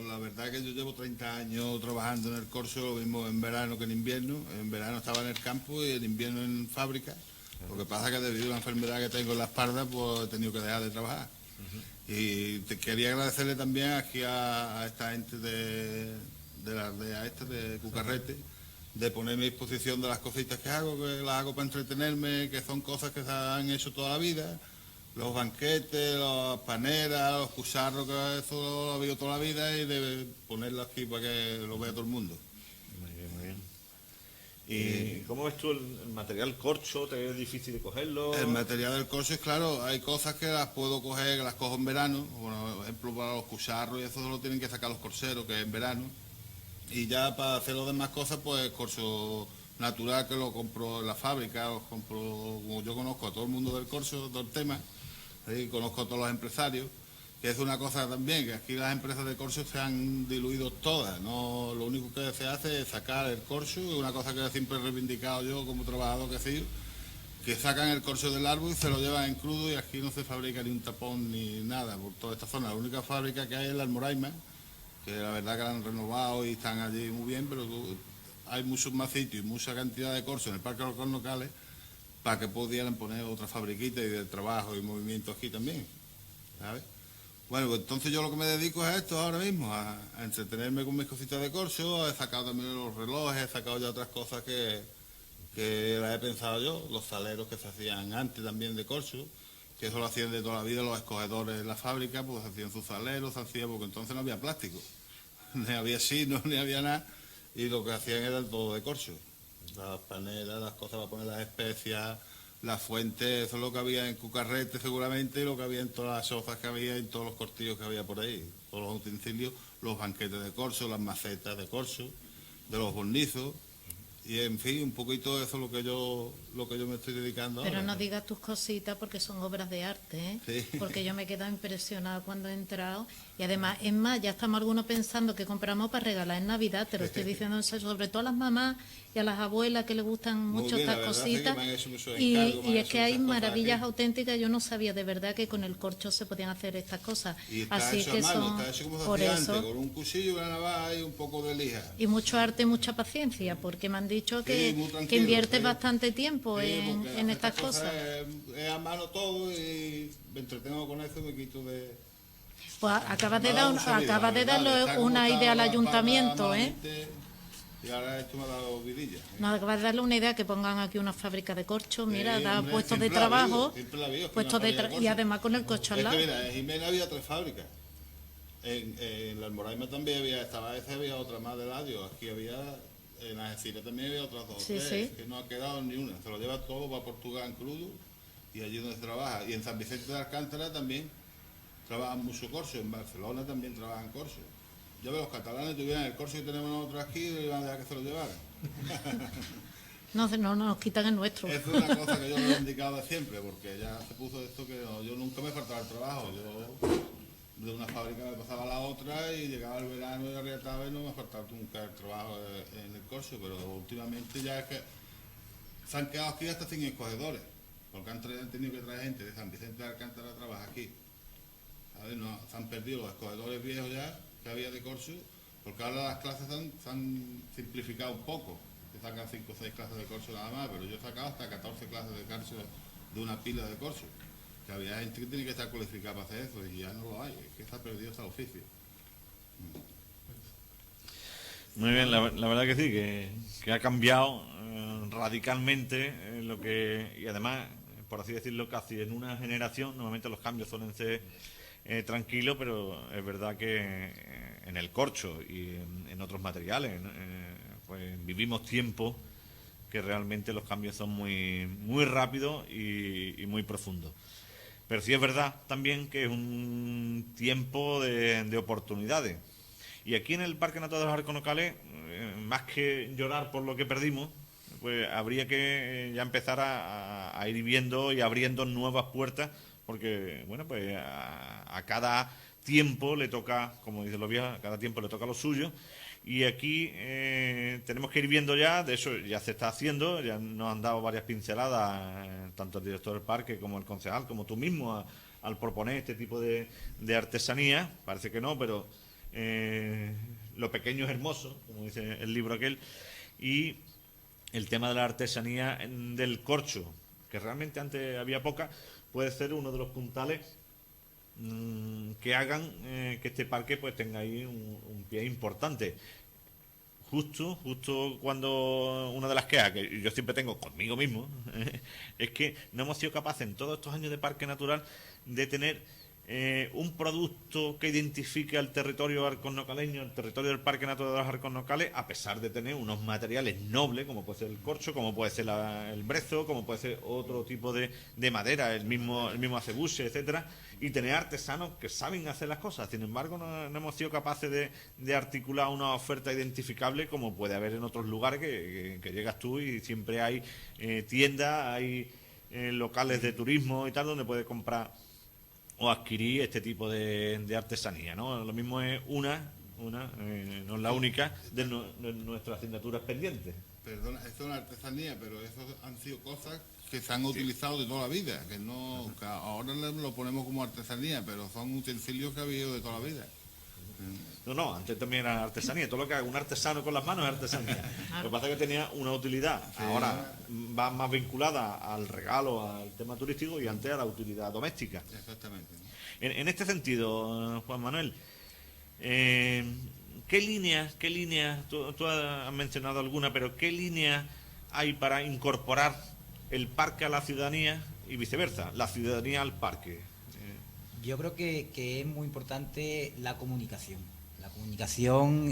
La verdad es que yo llevo 30 años trabajando en el corso, lo mismo en verano que en invierno. En verano estaba en el campo y en invierno en fábrica. Lo que pasa es que debido a la enfermedad que tengo en la espalda, pues he tenido que dejar de trabajar. Y te quería agradecerle también aquí a esta gente de la aldea esta, de Cucarrete, de ponerme a disposición de las cositas que las hago para entretenerme, que son cosas que se han hecho toda la vida. Los banquetes, las paneras, los cucharros, que eso lo he habido toda la vida, y de ponerlo aquí para que lo vea todo el mundo.
Muy bien, muy bien. ¿Y cómo ves tú el material corcho? ¿Te es difícil de cogerlo?
El material del corcho es claro, hay cosas que las puedo coger, que las cojo en verano, por ejemplo para los cucharros y eso lo tienen que sacar los corseros, que es en verano. Y ya para hacer las demás cosas, pues corcho natural, que lo compro en la fábrica, los compro, como yo conozco a todo el mundo del corcho, todo el tema, ¿sí? Conozco a todos los empresarios, que es una cosa también, que aquí las empresas de corcho se han diluido todas, ¿no? Lo único que se hace es sacar el corcho, es una cosa que siempre he reivindicado yo como trabajador, que sacan el corcho del árbol y se lo llevan en crudo, y aquí no se fabrica ni un tapón ni nada por toda esta zona. La única fábrica que hay es la Almoraima, que la verdad que la han renovado y están allí muy bien, pero hay muchos más sitios y mucha cantidad de corcho en el Parque de los Alcornocales para que pudieran poner otra fabriquita y de trabajo y movimiento aquí también, ¿sabes? Bueno, pues entonces yo lo que me dedico es a esto ahora mismo, a entretenerme con mis cositas de corcho. He sacado también los relojes, he sacado ya otras cosas que las he pensado yo, los saleros que se hacían antes también de corcho, que eso lo hacían de toda la vida los escogedores de la fábrica, pues hacían sus saleros, porque entonces no había plástico, ni había sino, ni había nada, y lo que hacían era todo de corcho. Las panelas, las cosas para poner las especias, las fuentes, eso es lo que había en Cucarrete seguramente, y lo que había en todas las sofas que había, en todos los cortillos que había por ahí, todos los utensilios, los banquetes de corcho, las macetas de corcho, de los bornizos, y en fin, un poquito eso es lo que yo me estoy dedicando
Pero
ahora.
no digas tus cositas porque son obras de arte, ¿eh?
Sí.
Porque yo me he quedado impresionada cuando he entrado, y además, es más, ya estamos algunos pensando que compramos para regalar en Navidad, te lo estoy diciendo, sobre todo a las mamás y a las abuelas que les gustan
Muy
mucho
bien,
estas
la verdad es que
cositas,
me han hecho muchos
y
encargos, me han
es
hecho
que hay
muchas cosas
maravillas
aquí.
auténticas. Yo no sabía de verdad que con el corcho se podían hacer estas cosas,
Y está
así
hecho
que
a mano,
son
está hecho como se
por
hacía
eso.
antes, con un cuchillo, una navaja y un poco de lija.
Y mucho arte y mucha paciencia, porque me han dicho
Sí, muy
que
tranquilo,
inviertes
sí.
bastante tiempo
Sí,
en
porque hacer
estas cosas.
Es a mano todo, y me entretengo con eso y me quito de
Pues acabas de
Me ha dado
dar,
mucha vida,
acabas de
la verdad,
darle
está como
una
está
idea al
la espalda
ayuntamiento, ¿eh?
malamente, y ahora esto me ha dado vidilla.
No, acabas de darle una idea que pongan aquí una fábrica de corcho, mira,
Sí,
da
hombre,
puestos de
siempre la ha habido,
trabajo,
siempre la ha habido, es que
puestos
una
de
fábrica de
y
corcho.
además con el cocho al
Es
lado.
que mira, en Jimena había 3 fábricas. En la Almoraima también estaba esa, había otra más de Ladio. Aquí había, en Algeciras también había otras 2 o
Sí,
3,
sí.
que no ha quedado ni una. Se lo lleva todo para Portugal en crudo y allí donde se trabaja. Y en San Vicente de Alcántara también trabajan mucho corso. En Barcelona también trabajan corso. Yo veo los catalanes tuvieran el corso que tenemos nosotros aquí y iban a dejar que se lo llevaran.
No nos quitan el nuestro.
Eso es una cosa que yo lo he indicado siempre, porque ya se puso esto que yo nunca me faltaba el trabajo. Yo de una fábrica me pasaba a la otra y llegaba el verano y arrietaba y no me faltaba nunca el trabajo en el corso, pero últimamente ya es que se han quedado aquí hasta sin escogedores, porque han tenido que traer gente de San Vicente de Alcántara a trabajar aquí. ¿Sabes? No, se han perdido los escogedores viejos ya que había de corso, porque ahora las clases se han simplificado un poco. Se sacan 5 o 6 clases de corso nada más, pero yo he sacado hasta 14 clases de corso de una pila de corso. Que había gente que tiene que estar cualificada para hacer eso y ya no lo hay, es que está perdido hasta el oficio.
Muy bien, la verdad que sí, que ha cambiado radicalmente lo que, y además, por así decirlo, casi en una generación. Normalmente los cambios suelen ser tranquilos, pero es verdad que en el corcho y en otros materiales, ¿no? Pues vivimos tiempos que realmente los cambios son muy rápidos y muy profundos. Pero sí es verdad también que es un tiempo de oportunidades. Y aquí en el Parque Natural de los Arconocales, más que llorar por lo que perdimos, pues habría que ya empezar a ir viendo y abriendo nuevas puertas, porque, bueno, pues a cada tiempo le toca, como dicen los viejos, a cada tiempo le toca lo suyo. Y aquí tenemos que ir viendo ya, de eso ya se está haciendo, ya nos han dado varias pinceladas, tanto el director del parque como el concejal, como tú mismo, al proponer este tipo de artesanía. Parece que no, pero lo pequeño es hermoso, como dice el libro aquel. Y el tema de la artesanía del corcho, que realmente antes había poca, puede ser uno de los puntales que hagan que este parque pues tenga ahí un pie importante. Justo cuando una de las quejas que yo siempre tengo conmigo mismo es que no hemos sido capaces en todos estos años de parque natural de tener un producto que identifique al territorio arconocaleño, el territorio del Parque Natural de los Arconocales, a pesar de tener unos materiales nobles, como puede ser el corcho, como puede ser el brezo, como puede ser otro tipo de madera, el mismo acebuche, etcétera, y tener artesanos que saben hacer las cosas. Sin embargo, no hemos sido capaces de articular una oferta identificable como puede haber en otros lugares que llegas tú y siempre hay tiendas, hay locales de turismo y tal, donde puedes comprar o adquirir este tipo de artesanía, ¿no? Lo mismo es no es la única de nuestras asignaturas pendientes.
Perdona, esto es una artesanía, pero eso han sido cosas que se han utilizado de toda la vida, que ahora lo ponemos como artesanía, pero son utensilios que ha habido de toda la vida.
No, antes también era artesanía. Todo lo que haga un artesano con las manos es artesanía. Lo que pasa es que tenía una utilidad. Sí. Ahora va más vinculada al regalo, al tema turístico, y antes a la utilidad doméstica.
Exactamente.
En este sentido, Juan Manuel, ¿qué líneas, tú has mencionado alguna, pero qué líneas hay para incorporar el parque a la ciudadanía y viceversa, la ciudadanía al parque?
Yo creo que es muy importante la comunicación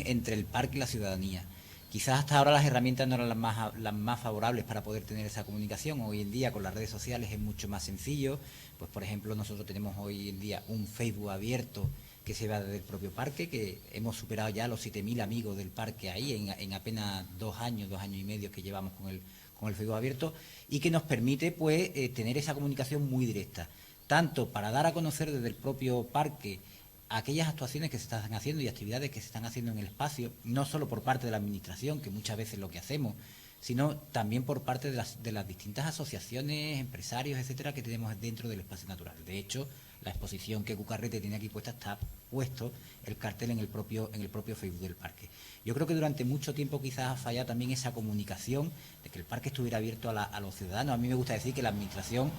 entre el parque y la ciudadanía. Quizás hasta ahora las herramientas no eran las más favorables para poder tener esa comunicación. Hoy en día con las redes sociales es mucho más sencillo. Pues por ejemplo nosotros tenemos hoy en día un Facebook abierto que se va desde el propio parque, que hemos superado ya los 7.000 amigos del parque ahí en apenas 2 años y medio que llevamos con el Facebook abierto, y que nos permite pues tener esa comunicación muy directa, tanto para dar a conocer desde el propio parque aquellas actuaciones que se están haciendo y actividades que se están haciendo en el espacio, no solo por parte de la administración, que muchas veces es lo que hacemos, sino también por parte de las distintas asociaciones, empresarios, etcétera, que tenemos dentro del espacio natural. De hecho, la exposición que Cucarrete tiene aquí puesta, está puesto el cartel en el propio Facebook del parque. Yo creo que durante mucho tiempo quizás ha fallado también esa comunicación de que el parque estuviera abierto a los ciudadanos. A mí me gusta decir que la administración,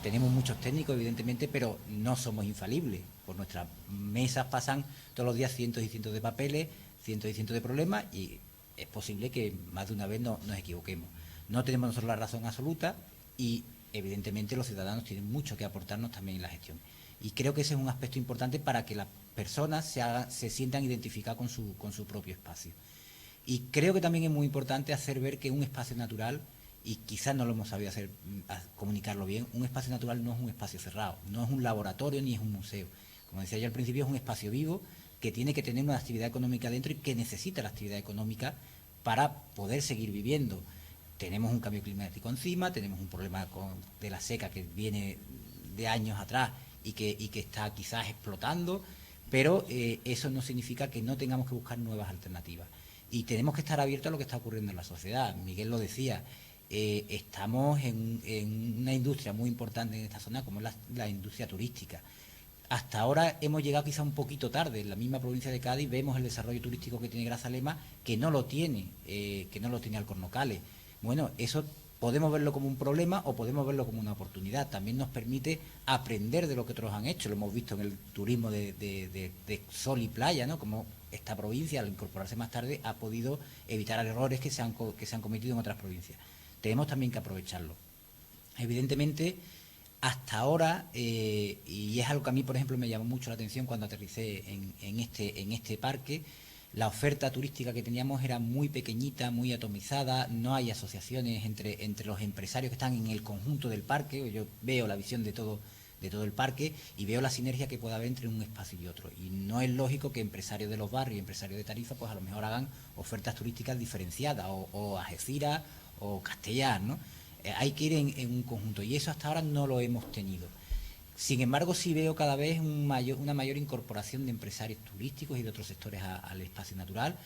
tenemos muchos técnicos evidentemente, pero no somos infalibles. por nuestras mesas pasan todos los días cientos y cientos de papeles, cientos y cientos de problemas, y es posible que más de una vez nos equivoquemos. No tenemos nosotros la razón absoluta y evidentemente los ciudadanos tienen mucho que aportarnos también en la gestión. Y creo que ese es un aspecto importante para que las personas se sientan identificadas con su propio espacio. Y creo que también es muy importante hacer ver que un espacio natural, y quizás no lo hemos sabido comunicarlo bien, un espacio natural no es un espacio cerrado, no es un laboratorio ni es un museo. Como decía yo al principio, es un espacio vivo que tiene que tener una actividad económica dentro y que necesita la actividad económica para poder seguir viviendo. Tenemos un cambio climático encima, tenemos un problema de la seca que viene de años atrás y que está quizás explotando, pero eso no significa que no tengamos que buscar nuevas alternativas. Y tenemos que estar abiertos a lo que está ocurriendo en la sociedad. Miguel lo decía, estamos en una industria muy importante en esta zona, como es la industria turística. Hasta ahora hemos llegado quizá un poquito tarde. En la misma provincia de Cádiz vemos el desarrollo turístico que tiene Grazalema, que no lo tiene Alcornocales. Bueno, eso podemos verlo como un problema o podemos verlo como una oportunidad. También nos permite aprender de lo que otros han hecho. Lo hemos visto en el turismo de sol y playa, ¿no? Como esta provincia, al incorporarse más tarde, ha podido evitar errores que se han cometido en otras provincias. Tenemos también que aprovecharlo. Evidentemente, hasta ahora, y es algo que a mí, por ejemplo, me llamó mucho la atención cuando aterricé en este parque, la oferta turística que teníamos era muy pequeñita, muy atomizada, no hay asociaciones entre los empresarios que están en el conjunto del parque. Yo veo la visión de todo el parque y veo la sinergia que puede haber entre un espacio y otro. Y no es lógico que empresarios de los barrios y empresarios de Tarifa pues a lo mejor hagan ofertas turísticas diferenciadas, o Algeciras o Castellar, ¿no? Hay que ir en un conjunto y eso hasta ahora no lo hemos tenido. Sin embargo, sí veo cada vez una mayor incorporación de empresarios turísticos y de otros sectores al espacio natural,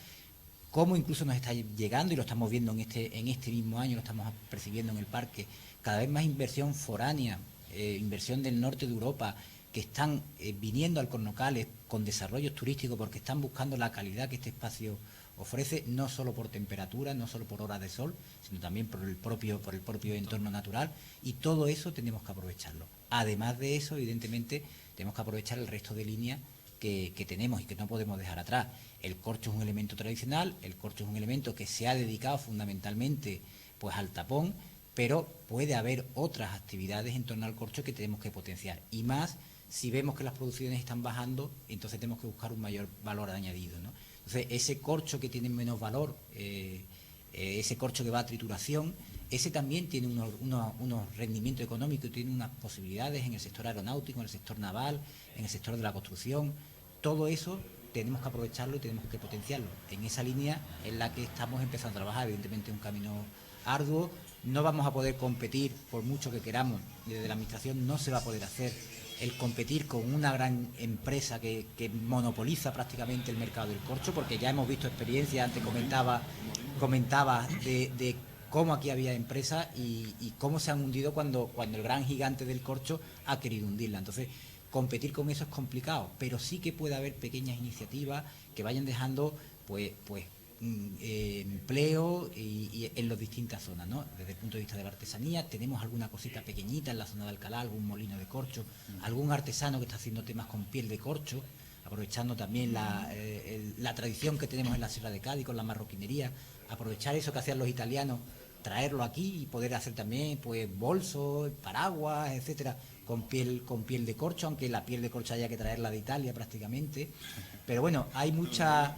como incluso nos está llegando, y lo estamos viendo en este mismo año, lo estamos percibiendo en el parque, cada vez más inversión foránea, inversión del norte de Europa, que están viniendo al Alcornocales con desarrollos turísticos porque están buscando la calidad que este espacio ofrece, no solo por temperatura, no solo por horas de sol, sino también por el propio entorno natural, y todo eso tenemos que aprovecharlo. Además de eso, evidentemente, tenemos que aprovechar el resto de líneas que tenemos y que no podemos dejar atrás. El corcho es un elemento tradicional, el corcho es un elemento que se ha dedicado fundamentalmente pues al tapón, pero puede haber otras actividades en torno al corcho que tenemos que potenciar, y más si vemos que las producciones están bajando, entonces tenemos que buscar un mayor valor añadido, ¿no? Entonces, ese corcho que tiene menos valor, ese corcho que va a trituración, ese también tiene unos rendimientos económicos y tiene unas posibilidades en el sector aeronáutico, en el sector naval, en el sector de la construcción. Todo eso tenemos que aprovecharlo y tenemos que potenciarlo. En esa línea en la que estamos empezando a trabajar, evidentemente es un camino arduo. No vamos a poder competir por mucho que queramos, desde la administración no se va a poder hacer el competir con una gran empresa que monopoliza prácticamente el mercado del corcho, porque ya hemos visto experiencias, antes comentaba de cómo aquí había empresas y cómo se han hundido cuando el gran gigante del corcho ha querido hundirla. Entonces, competir con eso es complicado, pero sí que puede haber pequeñas iniciativas que vayan dejando empleo y en las distintas zonas, ¿no? Desde el punto de vista de la artesanía, tenemos alguna cosita pequeñita en la zona de Alcalá, algún molino de corcho, algún artesano que está haciendo temas con piel de corcho, aprovechando también la tradición que tenemos en la Sierra de Cádiz con la marroquinería, aprovechar eso que hacían los italianos, traerlo aquí y poder hacer también pues bolsos, paraguas, etcétera, con piel de corcho, aunque la piel de corcho haya que traerla de Italia prácticamente. Pero bueno, hay mucha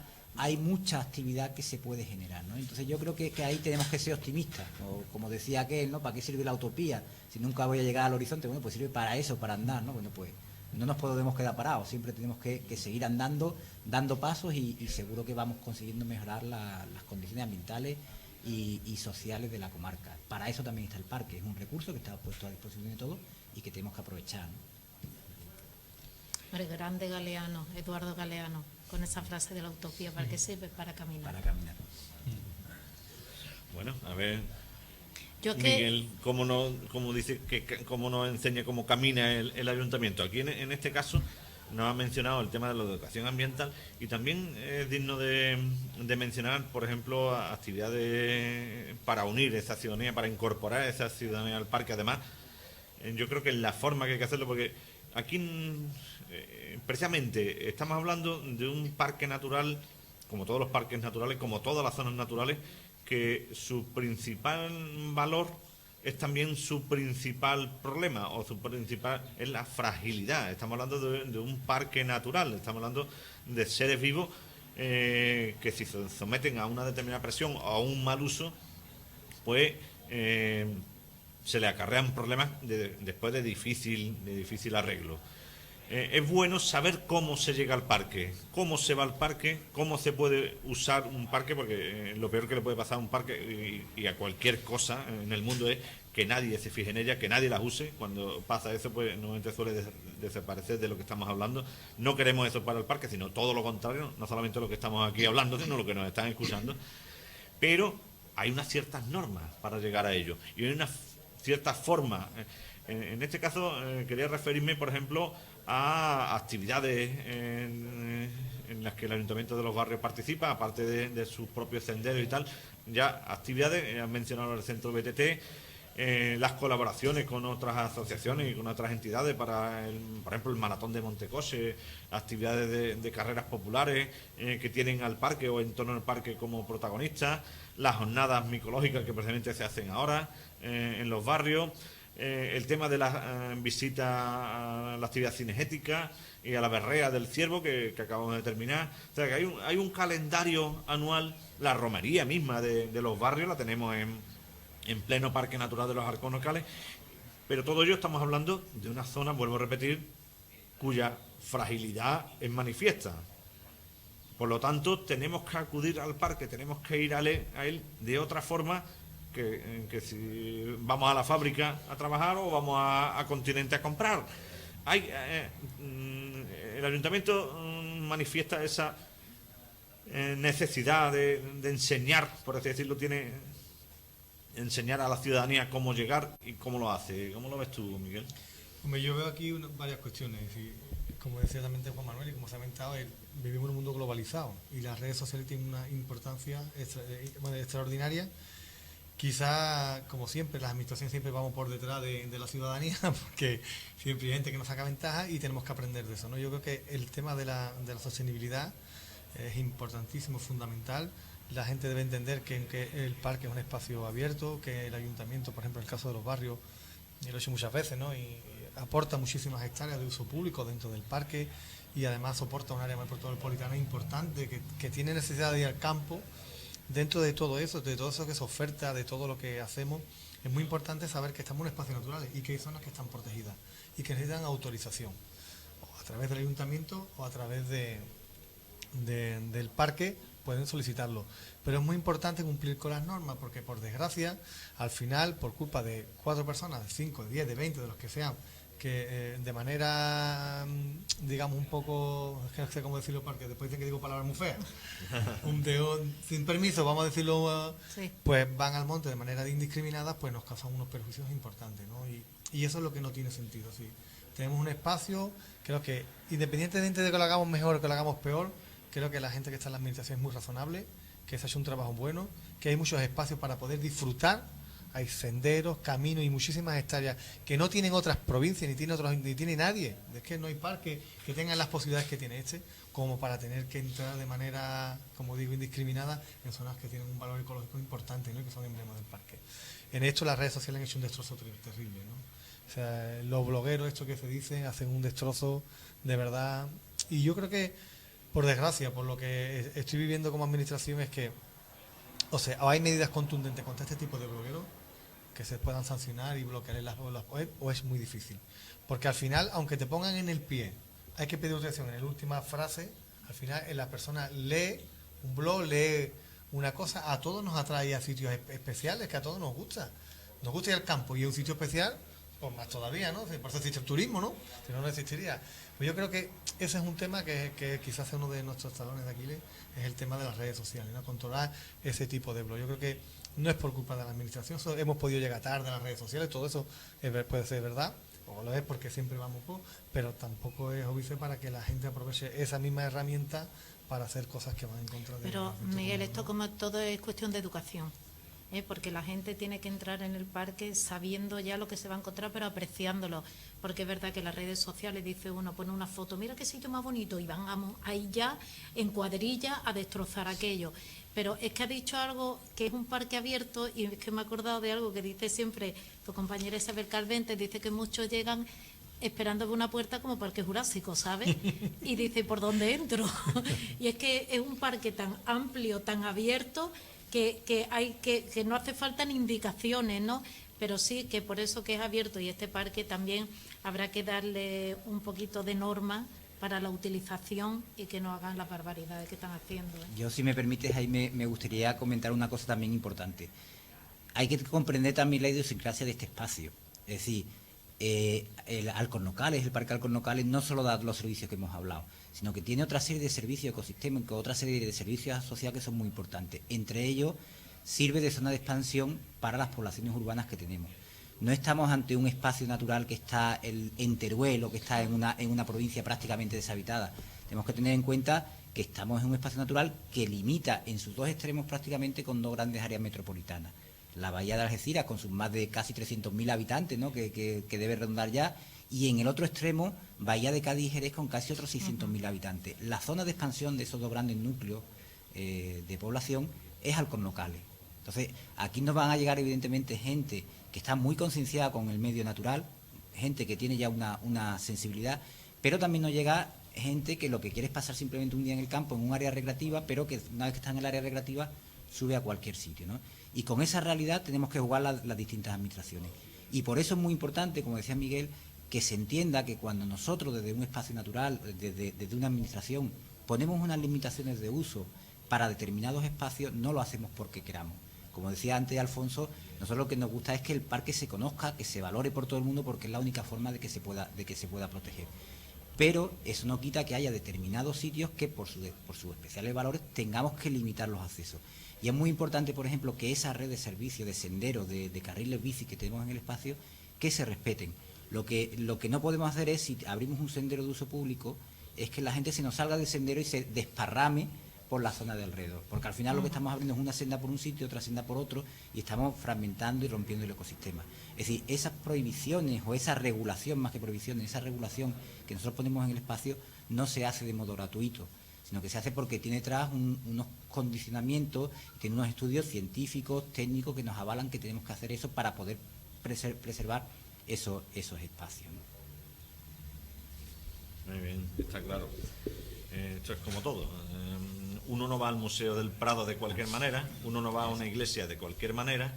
actividad que se puede generar, ¿no? Entonces yo creo que ahí tenemos que ser optimistas, o como decía aquel, ¿no? ¿Para qué sirve la utopía si nunca voy a llegar al horizonte? Bueno, pues sirve para eso, para andar, ¿no? Bueno, pues no nos podemos quedar parados, siempre tenemos que seguir andando, dando pasos y seguro que vamos consiguiendo mejorar las condiciones ambientales y sociales de la comarca. Para eso también está el parque, es un recurso que está puesto a disposición de todos y que tenemos que aprovechar, ¿no?
El grande Galeano, Eduardo Galeano, con esa frase de la utopía, ¿para qué sirve? Para caminar.
Para caminar.
Bueno, a ver,
Yo
Miguel, ¿cómo nos enseña cómo camina el ayuntamiento? Aquí en este caso nos ha mencionado el tema de la educación ambiental y también es digno de mencionar, por ejemplo, actividades para unir esa ciudadanía, para incorporar esa ciudadanía al parque. Además, yo creo que es la forma que hay que hacerlo, porque aquí precisamente estamos hablando de un parque natural, como todos los parques naturales, como todas las zonas naturales, que su principal valor es también su principal problema, o su principal es la fragilidad. Estamos hablando de un parque natural, estamos hablando de seres vivos que si se someten a una determinada presión o a un mal uso, pues se le acarrean problemas después de difícil arreglo. Es bueno saber cómo se llega al parque, cómo se va al parque, cómo se puede usar un parque, porque lo peor que le puede pasar a un parque y a cualquier cosa en el mundo es que nadie se fije en ella, que nadie las use. Cuando pasa eso, pues normalmente suele desaparecer de lo que estamos hablando. No queremos eso para el parque, sino todo lo contrario, no solamente lo que estamos aquí hablando, sino lo que nos están escuchando. Pero hay unas ciertas normas para llegar a ello y hay una cierta forma. En este caso quería referirme, por ejemplo, a actividades en las que el Ayuntamiento de los Barrios participa, aparte de sus propios senderos y tal. Ya actividades, han mencionado el centro BTT, las colaboraciones con otras asociaciones y con otras entidades para, por ejemplo, el Maratón de Montecoche, actividades de carreras populares que tienen al parque o en torno al parque como protagonistas, las jornadas micológicas que precisamente se hacen ahora en los barrios, el tema de la visita a la actividad cinegética y a la berrea del ciervo que acabamos de terminar. O sea que hay un calendario anual. La romería misma de los barrios la tenemos en pleno Parque Natural de los Alcornocales, pero todo ello estamos hablando de una zona, vuelvo a repetir, cuya fragilidad es manifiesta. Por lo tanto, tenemos que acudir al parque, tenemos que ir a él de otra forma que si vamos a la fábrica a trabajar o vamos a Continente a comprar. El Ayuntamiento manifiesta esa necesidad de enseñar, por así decirlo, enseñar a la ciudadanía cómo llegar y cómo lo hace. ¿Cómo lo ves tú, Miguel?
Hombre, yo veo aquí varias cuestiones. Como decía también Juan Manuel y como se ha comentado, vivimos en un mundo globalizado y las redes sociales tienen una importancia extraordinaria. Quizá, como siempre, las administraciones siempre vamos por detrás de la ciudadanía, porque siempre hay gente que nos saca ventaja y tenemos que aprender de eso, ¿no? Yo creo que el tema de la sostenibilidad es importantísimo, fundamental. La gente debe entender que el parque es un espacio abierto, que el ayuntamiento, por ejemplo, en el caso de los barrios, y lo he hecho muchas veces, ¿no? Y aporta muchísimas hectáreas de uso público dentro del parque y además soporta un área metropolitana importante que tiene necesidad de ir al campo. Dentro de todo eso que se oferta, de todo lo que hacemos, es muy importante saber que estamos en espacios naturales y que hay zonas que están protegidas y que necesitan autorización, o a través del ayuntamiento o a través del parque pueden solicitarlo. Pero es muy importante cumplir con las normas porque, por desgracia, al final, por culpa de 4 personas, de 5, de 10, de 20, de los que sean, que de manera, digamos, un poco, es que no sé cómo decirlo porque después dicen que digo palabras muy feas, sin permiso, vamos a decirlo,
Sí.
pues van al monte de manera indiscriminada, pues nos causan unos perjuicios importantes, ¿no? Y eso es lo que no tiene sentido. ¿Sí? Tenemos un espacio, creo que independientemente de que lo hagamos mejor o que lo hagamos peor, creo que la gente que está en la administración es muy razonable, que se ha hecho un trabajo bueno, que hay muchos espacios para poder disfrutar. Hay senderos, caminos y muchísimas hectáreas que no tienen otras provincias, ni tiene nadie. Es que no hay parque que tengan las posibilidades que tiene este, como para tener que entrar de manera, como digo, indiscriminada en zonas que tienen un valor ecológico importante, ¿no? Y que son emblemas del parque. En esto las redes sociales han hecho un destrozo terrible, ¿no? O sea, los blogueros, esto que se dice, hacen un destrozo de verdad. Y yo creo que, por desgracia, por lo que estoy viviendo como administración, es que, o sea, o hay medidas contundentes contra este tipo de blogueros que se puedan sancionar y bloquear las web, o es muy difícil. Porque al final, aunque te pongan en el pie, hay que pedir autorización en la última frase, al final la persona lee un blog, lee una cosa, a todos nos atrae a sitios especiales, que a todos nos gusta. Nos gusta ir al campo y a un sitio especial, pues más todavía, ¿no? Por eso existe el turismo, ¿no? Si no, no existiría. Pues yo creo que ese es un tema que quizás sea uno de nuestros talones de Aquiles, es el tema de las redes sociales, ¿no? Controlar ese tipo de blog. Yo creo que no es por culpa de la administración, hemos podido llegar tarde a las redes sociales, todo eso puede ser verdad, o lo es porque siempre vamos poco, pero tampoco es obvio para que la gente aproveche esa misma herramienta para hacer cosas que van en contra de...
Pero, Miguel, esto como todo es cuestión de educación. porque la gente tiene que entrar en el parque sabiendo ya lo que se va a encontrar, pero apreciándolo, porque es verdad que en las redes sociales dice uno, pone una foto, mira qué sitio más bonito, y van ahí ya en cuadrilla a destrozar aquello. Pero es que ha dicho algo que es un parque abierto, y es que me he acordado de algo que dice siempre tu compañera Isabel Calvente, dice que muchos llegan esperando por una puerta como Parque Jurásico, ¿sabes? Y dice, ¿por dónde entro? Y es que es un parque tan amplio, tan abierto, que no hace falta ni indicaciones, ¿no? Pero sí que por eso que es abierto, y este parque también habrá que darle un poquito de norma para la utilización y que no hagan las barbaridades que están haciendo, ¿eh?
Yo, si me permites, ahí me gustaría comentar una cosa también importante. Hay que comprender también la idiosincrasia de este espacio. Es decir, el Alcornocales, el Parque Alcornocales, no solo da los servicios que hemos hablado, sino que tiene otra serie de servicios ecosistémicos, otra serie de servicios asociados que son muy importantes. Entre ellos, sirve de zona de expansión para las poblaciones urbanas que tenemos. No estamos ante un espacio natural que está en Teruel o que está en una provincia prácticamente deshabitada. Tenemos que tener en cuenta que estamos en un espacio natural que limita en sus dos extremos prácticamente con dos grandes áreas metropolitanas. La bahía de Algeciras, con sus más de casi 300.000 habitantes, ¿no?, que debe redundar ya, y en el otro extremo, bahía de Cádiz y Jerez, con casi otros 600.000 habitantes. La zona de expansión de esos dos grandes núcleos de población es Alcornocales. Entonces, aquí nos van a llegar evidentemente gente que está muy concienciada con el medio natural, gente que tiene ya una sensibilidad, pero también nos llega gente que lo que quiere es pasar simplemente un día en el campo, en un área recreativa, pero que una vez que está en el área recreativa sube a cualquier sitio, ¿no? Y con esa realidad tenemos que jugar las distintas administraciones. Y por eso es muy importante, como decía Miguel, que se entienda que cuando nosotros desde un espacio natural, desde una administración, ponemos unas limitaciones de uso para determinados espacios, no lo hacemos porque queramos. Como decía antes Alfonso, nosotros lo que nos gusta es que el parque se conozca, que se valore por todo el mundo, porque es la única forma de que se pueda proteger. Pero eso no quita que haya determinados sitios que por sus especiales valores tengamos que limitar los accesos. Y es muy importante, por ejemplo, que esa red de servicios, de senderos, de carriles bici que tenemos en el espacio, que se respeten. Lo que no podemos hacer es, si abrimos un sendero de uso público, es que la gente se nos salga del sendero y se desparrame por la zona de alrededor, porque al final lo que estamos abriendo es una senda por un sitio, otra senda por otro, y estamos fragmentando y rompiendo el ecosistema. Es decir, esas prohibiciones o esa regulación, más que prohibiciones, esa regulación que nosotros ponemos en el espacio no se hace de modo gratuito, sino que se hace porque tiene detrás unos condicionamientos, tiene unos estudios científicos, técnicos que nos avalan que tenemos que hacer eso para poder preservar esos espacios, ¿no?
Muy bien, está claro. Esto es como todo. Uno no va al Museo del Prado de cualquier manera, uno no va a una iglesia de cualquier manera,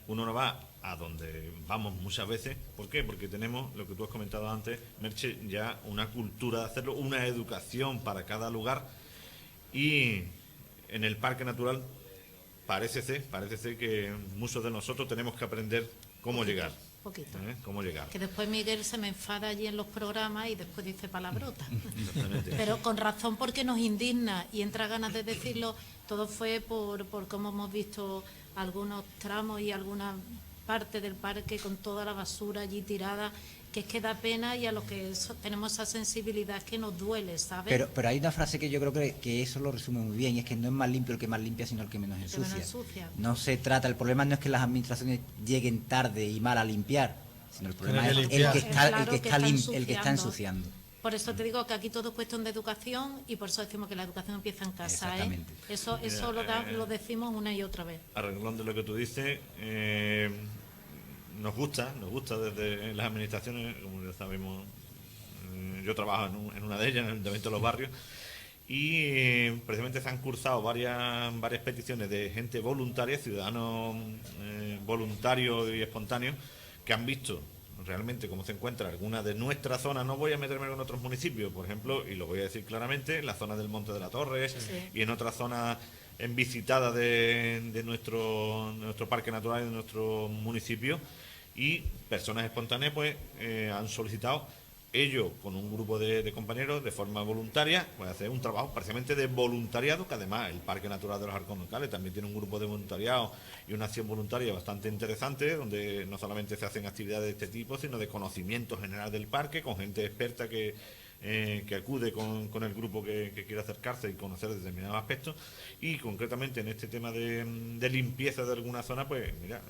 uno no va a donde vamos muchas veces. ¿Por qué? Porque tenemos, lo que tú has comentado antes, Merche, ya una cultura de hacerlo, una educación para cada lugar, y en el Parque Natural parece ser que muchos de nosotros tenemos que aprender cómo llegar.
Poquito.
¿Cómo llegar?
Que después Miguel se me enfada allí en los programas y después dice palabrotas.
Exactamente.
Pero con razón, porque nos indigna y entra ganas de decirlo. Todo fue por cómo hemos visto algunos tramos y alguna parte del parque con toda la basura allí tirada, que es que da pena, y a los que tenemos esa sensibilidad es que nos duele, ¿sabes?
Pero hay una frase que yo creo que eso lo resume muy bien, y es que no es más limpio el que más limpia, sino el que menos ensucia. No se trata, el problema no es que las administraciones lleguen tarde y mal a limpiar, sino el problema es el que está ensuciando.
Por eso te digo que aquí todo es cuestión de educación, y por eso decimos que la educación empieza en casa, ¿eh? Eso lo decimos una y otra vez.
A renglón de lo que tú dices, nos gusta desde las administraciones, como ya sabemos, yo trabajo en una de ellas, en el Ayuntamiento de los Barrios, y precisamente se han cursado varias peticiones de gente voluntaria, ciudadanos voluntarios y espontáneos, que han visto realmente cómo se encuentra alguna de nuestras zonas. No voy a meterme con otros municipios, por ejemplo, y lo voy a decir claramente, en la zona del Monte de la Torre, sí, y en otras zonas en visitada de nuestro parque natural, de nuestro municipio, y personas espontáneas pues han solicitado, ellos con un grupo de compañeros de forma voluntaria, pues hacer un trabajo parcialmente de voluntariado, que además el Parque Natural de los Alcornocales también tiene un grupo de voluntariado y una acción voluntaria bastante interesante, donde no solamente se hacen actividades de este tipo, sino de conocimiento general del parque, con gente experta que que acude con el grupo que quiere acercarse y conocer determinados aspectos. Y concretamente en este tema de limpieza de alguna zona, pues mira,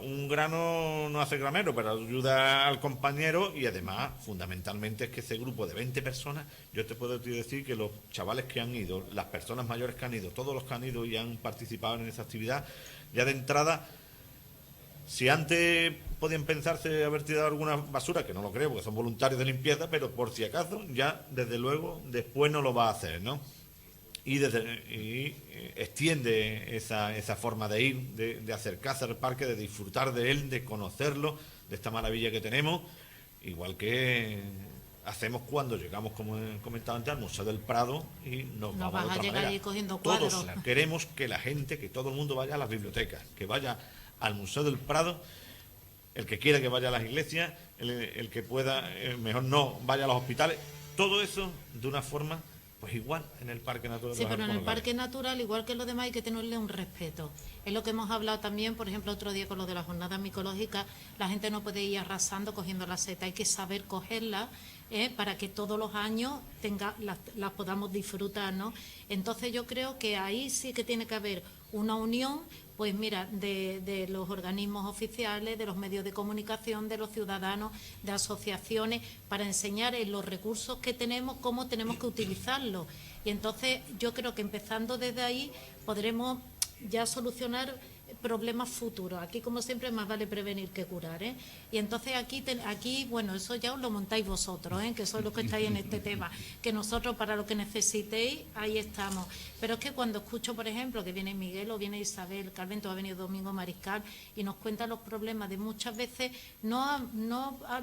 un grano no hace granero, pero ayuda al compañero. Y además, fundamentalmente, es que ese grupo de 20 personas, yo te puedo decir que los chavales que han ido, las personas mayores que han ido, todos los que han ido y han participado en esa actividad, ya de entrada, si antes podían pensarse haber tirado alguna basura, que no lo creo porque son voluntarios de limpieza, pero por si acaso, ya desde luego después no lo va a hacer, ¿no? Y extiende esa forma de ir, de acercarse al parque, de disfrutar de él, de conocerlo, de esta maravilla que tenemos, igual que hacemos cuando llegamos, como he comentado antes, al Museo del Prado, y nos
No
vamos
vas
de
a
otra
llegar
manera.
ahí cogiendo
Todos
cuadros.
queremos que la gente, que todo el mundo vaya a las bibliotecas, que vaya al Museo del Prado, el que quiera que vaya a las iglesias, el que pueda, mejor no, vaya a los hospitales, todo eso de una forma pues igual en el Parque Natural.
Sí, pero en el Parque Natural, igual que los demás, hay que tenerle un respeto. Es lo que hemos hablado también, por ejemplo, otro día con lo de las jornadas micológicas. La gente no puede ir arrasando cogiendo la seta, hay que saber cogerla para que todos los años las podamos disfrutar, ¿no? Entonces yo creo que ahí sí que tiene que haber una unión, pues mira, de los organismos oficiales, de los medios de comunicación, de los ciudadanos, de asociaciones, para enseñar en los recursos que tenemos cómo tenemos que utilizarlos. Y entonces yo creo que empezando desde ahí podremos ya solucionar problemas futuros. Aquí, como siempre, más vale prevenir que curar, ¿eh? Y entonces aquí, bueno, eso ya os lo montáis vosotros, ¿eh? Que sois los que estáis en este tema, que nosotros para lo que necesitéis, ahí estamos. Pero es que cuando escucho, por ejemplo, que viene Miguel o viene Isabel Calvento, ha venido Domingo Mariscal y nos cuentan los problemas de muchas veces, no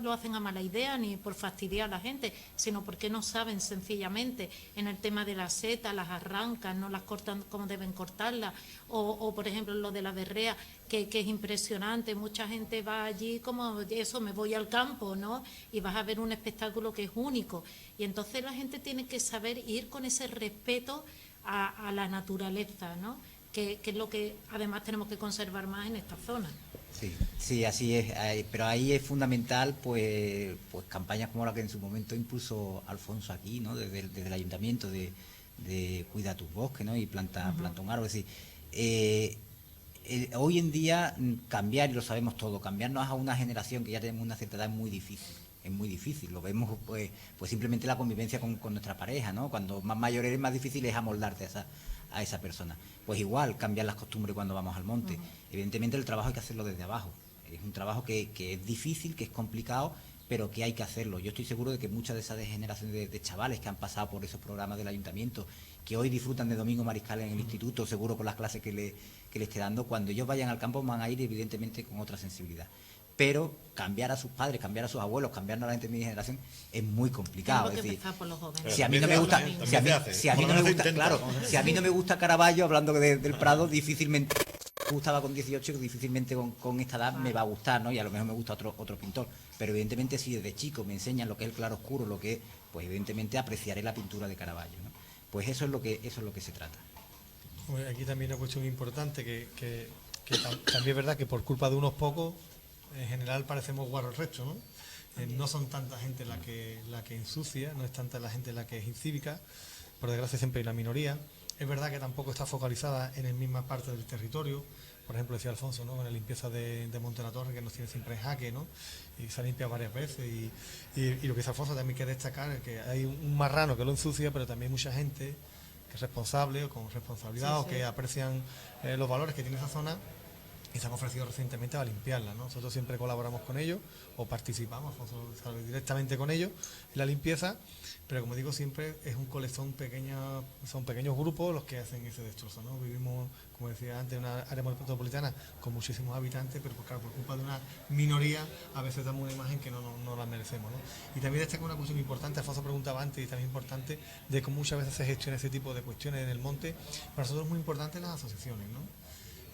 lo hacen a mala idea ni por fastidiar a la gente, sino porque no saben sencillamente en el tema de la seta, las arrancan, no las cortan como deben cortarlas, o por ejemplo lo de la berrea, que es impresionante, mucha gente va allí como eso, me voy al campo, ¿no? Y vas a ver un espectáculo que es único. Y entonces la gente tiene que saber ir con ese respeto a la naturaleza, ¿no? Que es lo que además tenemos que conservar más en esta zona.
Sí, así es, pero ahí es fundamental pues campañas como la que en su momento impulsó Alfonso aquí, ¿no? Desde el ayuntamiento de cuida tus bosques, ¿no? Y planta un árbol. Es decir, hoy en día cambiar, y lo sabemos todo, cambiarnos a una generación que ya tenemos una cierta edad es muy difícil, lo vemos pues simplemente la convivencia con nuestra pareja, ¿no? Cuando más mayor eres, más difícil es amoldarte a esa persona. Pues igual, cambiar las costumbres cuando vamos al monte. Evidentemente el trabajo hay que hacerlo desde abajo, es un trabajo que es difícil, que es complicado, pero que hay que hacerlo. Yo estoy seguro de que muchas de esas generaciones de chavales que han pasado por esos programas del ayuntamiento, que hoy disfrutan de Domingo Mariscal en el instituto, seguro con las clases que le esté dando, cuando ellos vayan al campo van a ir evidentemente con otra sensibilidad. Pero cambiar a sus padres, cambiar a sus abuelos, cambiar a la gente de mi generación es muy complicado.
Tenemos que
es decir,
empezar por los jóvenes.
si a mí no me gusta, si a mí no me gusta Caravaggio, hablando del Prado, difícilmente me gustaba con 18, difícilmente con esta edad me va a gustar, ¿no? Y a lo mejor me gusta otro pintor. Pero evidentemente si desde chico me enseñan lo que es el claroscuro, lo que es, pues evidentemente apreciaré la pintura de Caravaggio, ¿no? Pues eso es lo que se trata.
Bueno, aquí también una cuestión importante que también es verdad que por culpa de unos pocos en general parecemos guarros restos, ¿no? No son tanta gente la que ensucia, no es tanta la gente la que es incívica, por desgracia siempre hay la minoría. Es verdad que tampoco está focalizada en la misma parte del territorio. Por ejemplo, decía Alfonso, ¿no? Con la limpieza de Monte la Torre, que nos tiene siempre en jaque, ¿no? Y se ha limpiado varias veces. Y lo que dice Alfonso también hay que destacar es que hay un marrano que lo ensucia, pero también mucha gente que es responsable o con responsabilidad o que aprecian los valores que tiene esa zona y se han ofrecido recientemente a limpiarla, ¿no? Nosotros siempre colaboramos con ellos o participamos, Alfonso sabe, directamente con ellos en la limpieza, pero como digo siempre es un colección pequeña, son pequeños grupos los que hacen ese destrozo, ¿no? Vivimos, como decía antes, en una área metropolitana con muchísimos habitantes, pero claro, por culpa de una minoría a veces damos una imagen que no la merecemos, ¿no? Y también destaca una cuestión importante, Alfonso preguntaba antes y también importante, de cómo muchas veces se gestiona ese tipo de cuestiones en el monte. Para nosotros es muy importante las asociaciones, ¿no?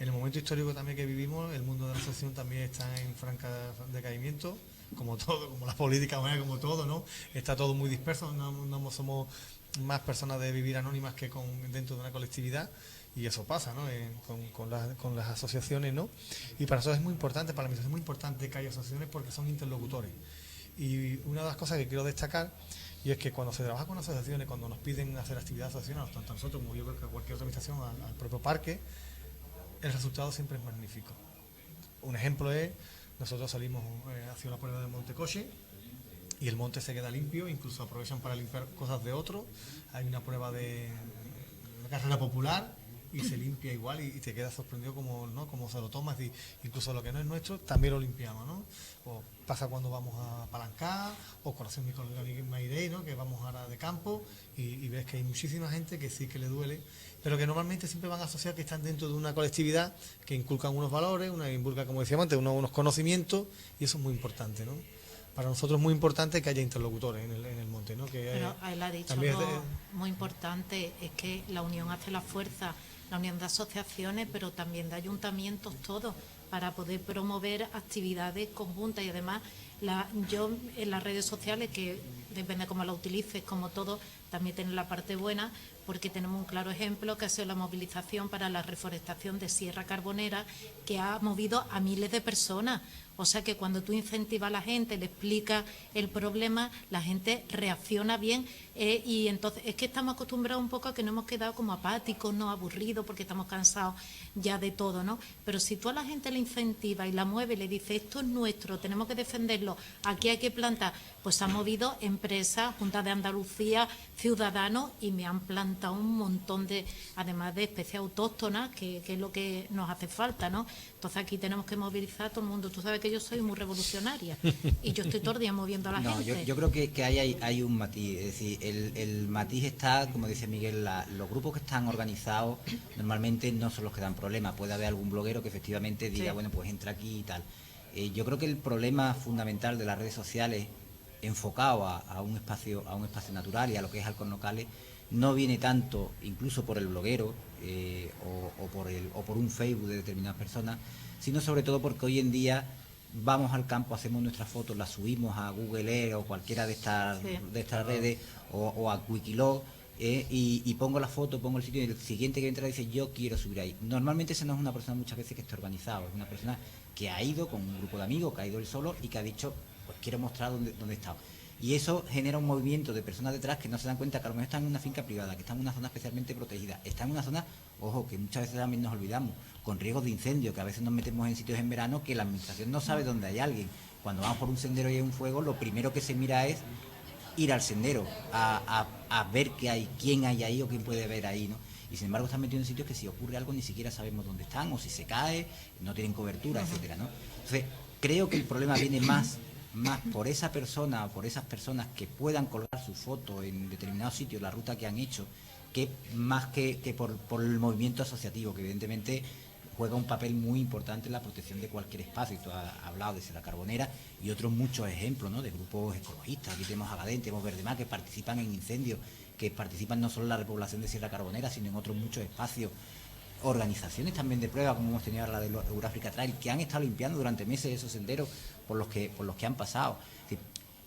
En el momento histórico también que vivimos, el mundo de la asociación también está en franca decaimiento, como todo, como la política, como todo, ¿no? Está todo muy disperso, no somos más personas de vivir anónimas que dentro de una colectividad, y eso pasa, ¿no? Con las asociaciones, ¿no? Y para nosotros es muy importante, para la administración es muy importante que haya asociaciones porque son interlocutores. Y una de las cosas que quiero destacar, y es que cuando se trabaja con asociaciones, cuando nos piden hacer actividades asociacionales, tanto a nosotros como yo creo que a cualquier otra administración, al propio parque, el resultado siempre es magnífico. Un ejemplo es, nosotros salimos hacia una prueba de Montecoche y el monte se queda limpio, incluso aprovechan para limpiar cosas de otros. Hay una prueba de una carrera popular y se limpia igual y te quedas sorprendido como, ¿no?, como se lo tomas, y incluso lo que no es nuestro también lo limpiamos, ¿no? O pasa cuando vamos a Palancar o conocer mi colega Mairey, ¿no?, que vamos ahora de campo y ves que hay muchísima gente que sí que le duele, pero que normalmente siempre van a asociar que están dentro de una colectividad que inculcan unos valores, inculca, como decíamos antes, unos conocimientos, y eso es muy importante, ¿no? Para nosotros es muy importante que haya interlocutores en el monte, ¿no? Que
pero él ha dicho algo muy importante, es que la unión hace la fuerza, la unión de asociaciones, pero también de ayuntamientos todos, para poder promover actividades conjuntas. Y además, yo en las redes sociales, que depende cómo la utilices, como todo, también tiene la parte buena, porque tenemos un claro ejemplo que ha sido la movilización para la reforestación de Sierra Carbonera, que ha movido a miles de personas. O sea que cuando tú incentivas a la gente, le explicas el problema, la gente reacciona bien, y entonces es que estamos acostumbrados un poco a que nos hemos quedado como apáticos, no aburridos, porque estamos cansados ya de todo, ¿no? Pero si tú a la gente le incentivas y la mueves, le dices, esto es nuestro, tenemos que defenderlo, aquí hay que plantar, pues se han movido empresas, Junta de Andalucía, ciudadanos, y me han plantado un montón de, además de especies autóctonas, que es lo que nos hace falta, ¿no? Entonces aquí tenemos que movilizar a todo el mundo. Tú sabes que yo soy muy revolucionaria y yo estoy todo el día moviendo a la gente.
Yo creo que hay un matiz, es decir, el matiz está, como dice Miguel, los grupos que están organizados normalmente no son los que dan problemas. Puede haber algún bloguero que efectivamente diga, bueno, pues entra aquí y tal. Yo creo que el problema fundamental de las redes sociales enfocado a un espacio natural y a lo que es Halcón Locales no viene tanto incluso por el bloguero o por un Facebook de determinadas personas, sino sobre todo porque hoy en día vamos al campo, hacemos nuestras fotos, las subimos a Google Earth o cualquiera de estas redes o a Wikiloc, y pongo la foto, pongo el sitio, y el siguiente que entra dice yo quiero subir ahí. Normalmente esa no es una persona muchas veces que esté organizado, es una persona que ha ido con un grupo de amigos, que ha ido él solo y que ha dicho pues quiero mostrar dónde está. Y eso genera un movimiento de personas detrás que no se dan cuenta que a lo mejor están en una finca privada, que están en una zona especialmente protegida, están en una zona, ojo, que muchas veces también nos olvidamos, con riesgos de incendio, que a veces nos metemos en sitios en verano que la administración no sabe dónde hay alguien. Cuando vamos por un sendero y hay un fuego, lo primero que se mira es ir al sendero, a ver qué hay, quién hay ahí o quién puede ver ahí, ¿no? Y sin embargo están metidos en sitios que si ocurre algo ni siquiera sabemos dónde están, o si se cae, no tienen cobertura, etcétera, ¿no? Entonces, creo que el problema viene más por esa persona o por esas personas que puedan colgar su foto en determinados sitios, la ruta que han hecho, que más que por el movimiento asociativo, que evidentemente juega un papel muy importante en la protección de cualquier espacio. Tú has hablado de Sierra Carbonera y otros muchos ejemplos, ¿no?, de grupos ecologistas. Aquí tenemos Agadén, tenemos Verdemar, que participan en incendios, que participan no solo en la repoblación de Sierra Carbonera, sino en otros muchos espacios. Organizaciones también de prueba, como hemos tenido ahora la de Euráfrica Trail, que han estado limpiando durante meses esos senderos por los que han pasado. Es decir,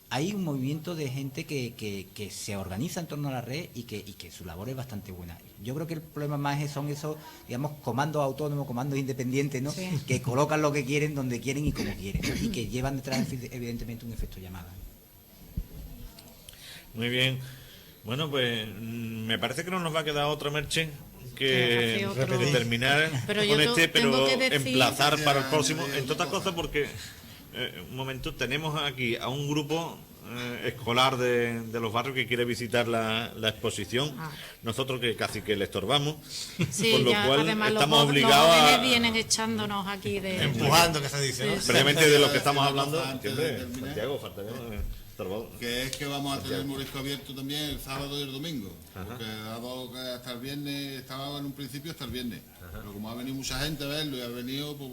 hay un movimiento de gente que se organiza en torno a la red y que su labor es bastante buena. Yo creo que el problema más son esos, digamos, comandos autónomos, comandos independientes, ¿no?, sí, que colocan lo que quieren, donde quieren y como quieren, ¿no?, y que llevan detrás, evidentemente, un efecto llamada.
Muy bien. Bueno, pues me parece que no nos va a quedar otra, Merche, que terminar pero pero emplazar para el próximo, entre otras cosas porque un momento, tenemos aquí a un grupo escolar de los barrios que quiere visitar la exposición. Nosotros que casi que le estorbamos,
sí,
por lo cual
además
estamos
los
obligados
jóvenes vienen echándonos aquí de
empujando, que se dice, ¿no?
Previamente de lo que estamos hablando. Santiago, falta
que es que vamos a tener el morisco abierto también el sábado y el domingo. Porque dado que hasta el viernes estaba en un principio hasta el viernes. Pero como ha venido mucha gente a verlo y ha venido, pues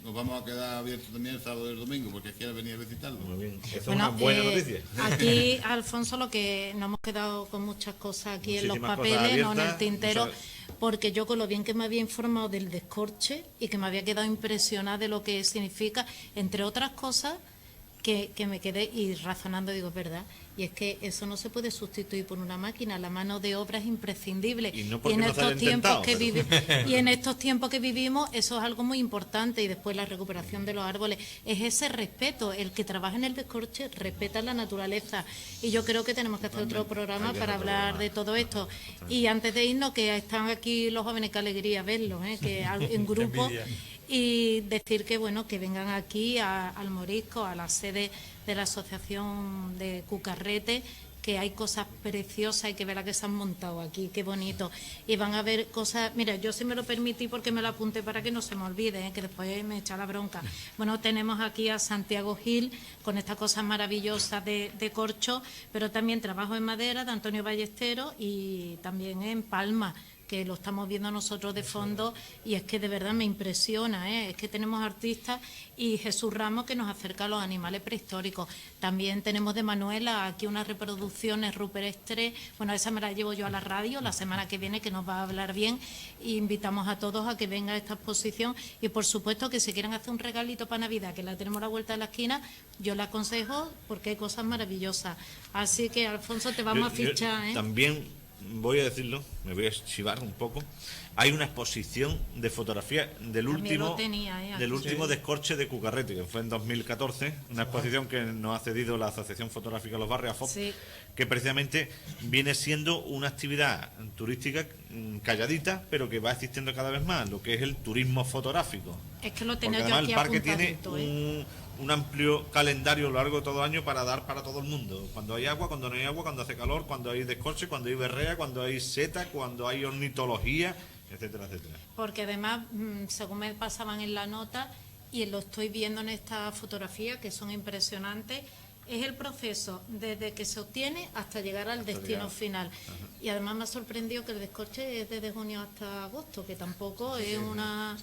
nos vamos a quedar abiertos también el sábado y el domingo, porque quiere venir a visitarlo.
Muy bien, eso es una buena noticia.
Aquí, Alfonso, lo que nos hemos quedado con muchas cosas aquí en los papeles, no en el tintero, porque yo con lo bien que me había informado del descorche y que me había quedado impresionada de lo que significa, entre otras cosas, que me quedé y razonando, digo, es verdad, y es que eso no se puede sustituir por una máquina, la mano de obra es imprescindible.
Y no porque no se haya intentado,
y en estos tiempos que vivimos eso es algo muy importante, y después la recuperación de los árboles, es ese respeto, el que trabaja en el descorche respeta la naturaleza, y yo creo que tenemos que hacer otro programa para hablar de todo esto. Y antes de irnos, que están aquí los jóvenes, qué alegría verlos, que en grupo, y decir que bueno, que vengan aquí al Morisco, a la sede de la Asociación de Cucarrete, que hay cosas preciosas, hay que ver las que se han montado aquí, qué bonito, y van a ver cosas. Mira, yo sí me lo permití porque me lo apunté para que no se me olvide, que después me echa la bronca. Bueno, tenemos aquí a Santiago Gil con estas cosas maravillosas de corcho, pero también trabajo en madera de Antonio Ballesteros, y también en palma, que lo estamos viendo nosotros de fondo, y es que de verdad me impresiona, es que tenemos artistas, y Jesús Ramos, que nos acerca a los animales prehistóricos. También tenemos de Manuela aquí unas reproducciones rupestres, bueno, esa me la llevo yo a la radio la semana que viene, que nos va a hablar bien, y invitamos a todos a que vengan a esta exposición, y por supuesto que si quieren hacer un regalito para Navidad, que la tenemos a la vuelta de la esquina, yo le aconsejo, porque hay cosas maravillosas. Así que, Alfonso, te vamos a fichar,
También voy a decirlo, me voy a chivar un poco. Hay una exposición de fotografía del último descorche de Cucarrete, que fue en 2014, una exposición que nos ha cedido la Asociación Fotográfica de los Barrios, AFOP, que precisamente viene siendo una actividad turística calladita, pero que va existiendo cada vez más, lo que es el turismo fotográfico.
Es que lo tenía
porque
yo
además
aquí
el parque
apuntadito,
tiene un amplio calendario a lo largo de todo el año para dar para todo el mundo. Cuando hay agua, cuando no hay agua, cuando hace calor, cuando hay descorche, cuando hay berrea, cuando hay seta, cuando hay ornitología, etcétera, etcétera.
Porque además, según me pasaban en la nota, y lo estoy viendo en esta fotografía, que son impresionantes, es el proceso desde que se obtiene hasta llegar al destino final. Ajá. Y además me ha sorprendido que el descorche es desde junio hasta agosto, que tampoco es una...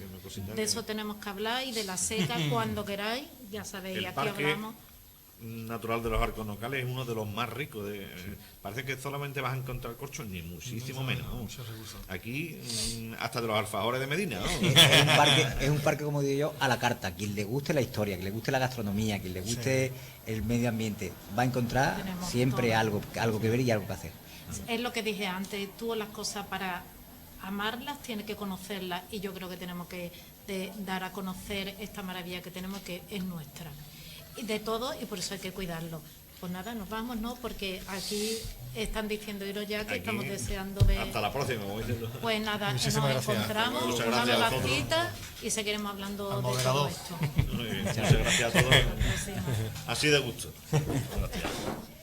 de eso tenemos que hablar, y de la seca cuando queráis, ya sabéis, aquí hablamos.
Natural de los Arcos Nocales es uno de los más ricos. Parece que solamente vas a encontrar corchos, ni muchísimo menos. Aquí, hasta de los alfajores de Medina. ¿No?
Es un parque, como digo yo, a la carta. Quien le guste la historia, quien le guste la gastronomía, quien le guste el medio ambiente, va a encontrar siempre algo que ver y algo que hacer.
Es lo que dije antes, tú las cosas para amarlas tienes que conocerlas, y yo creo que tenemos que dar a conocer esta maravilla que tenemos, que es nuestra. De todo, y por eso hay que cuidarlo. Pues nada, nos vamos, ¿no? Porque aquí están diciendo iros ya, que aquí estamos deseando ver.
Hasta la próxima, como diciendo.
Pues nada, nos encontramos, una nueva cita, y seguiremos hablando de todo esto.
Muchas gracias a todos. Así de gusto. Gracias.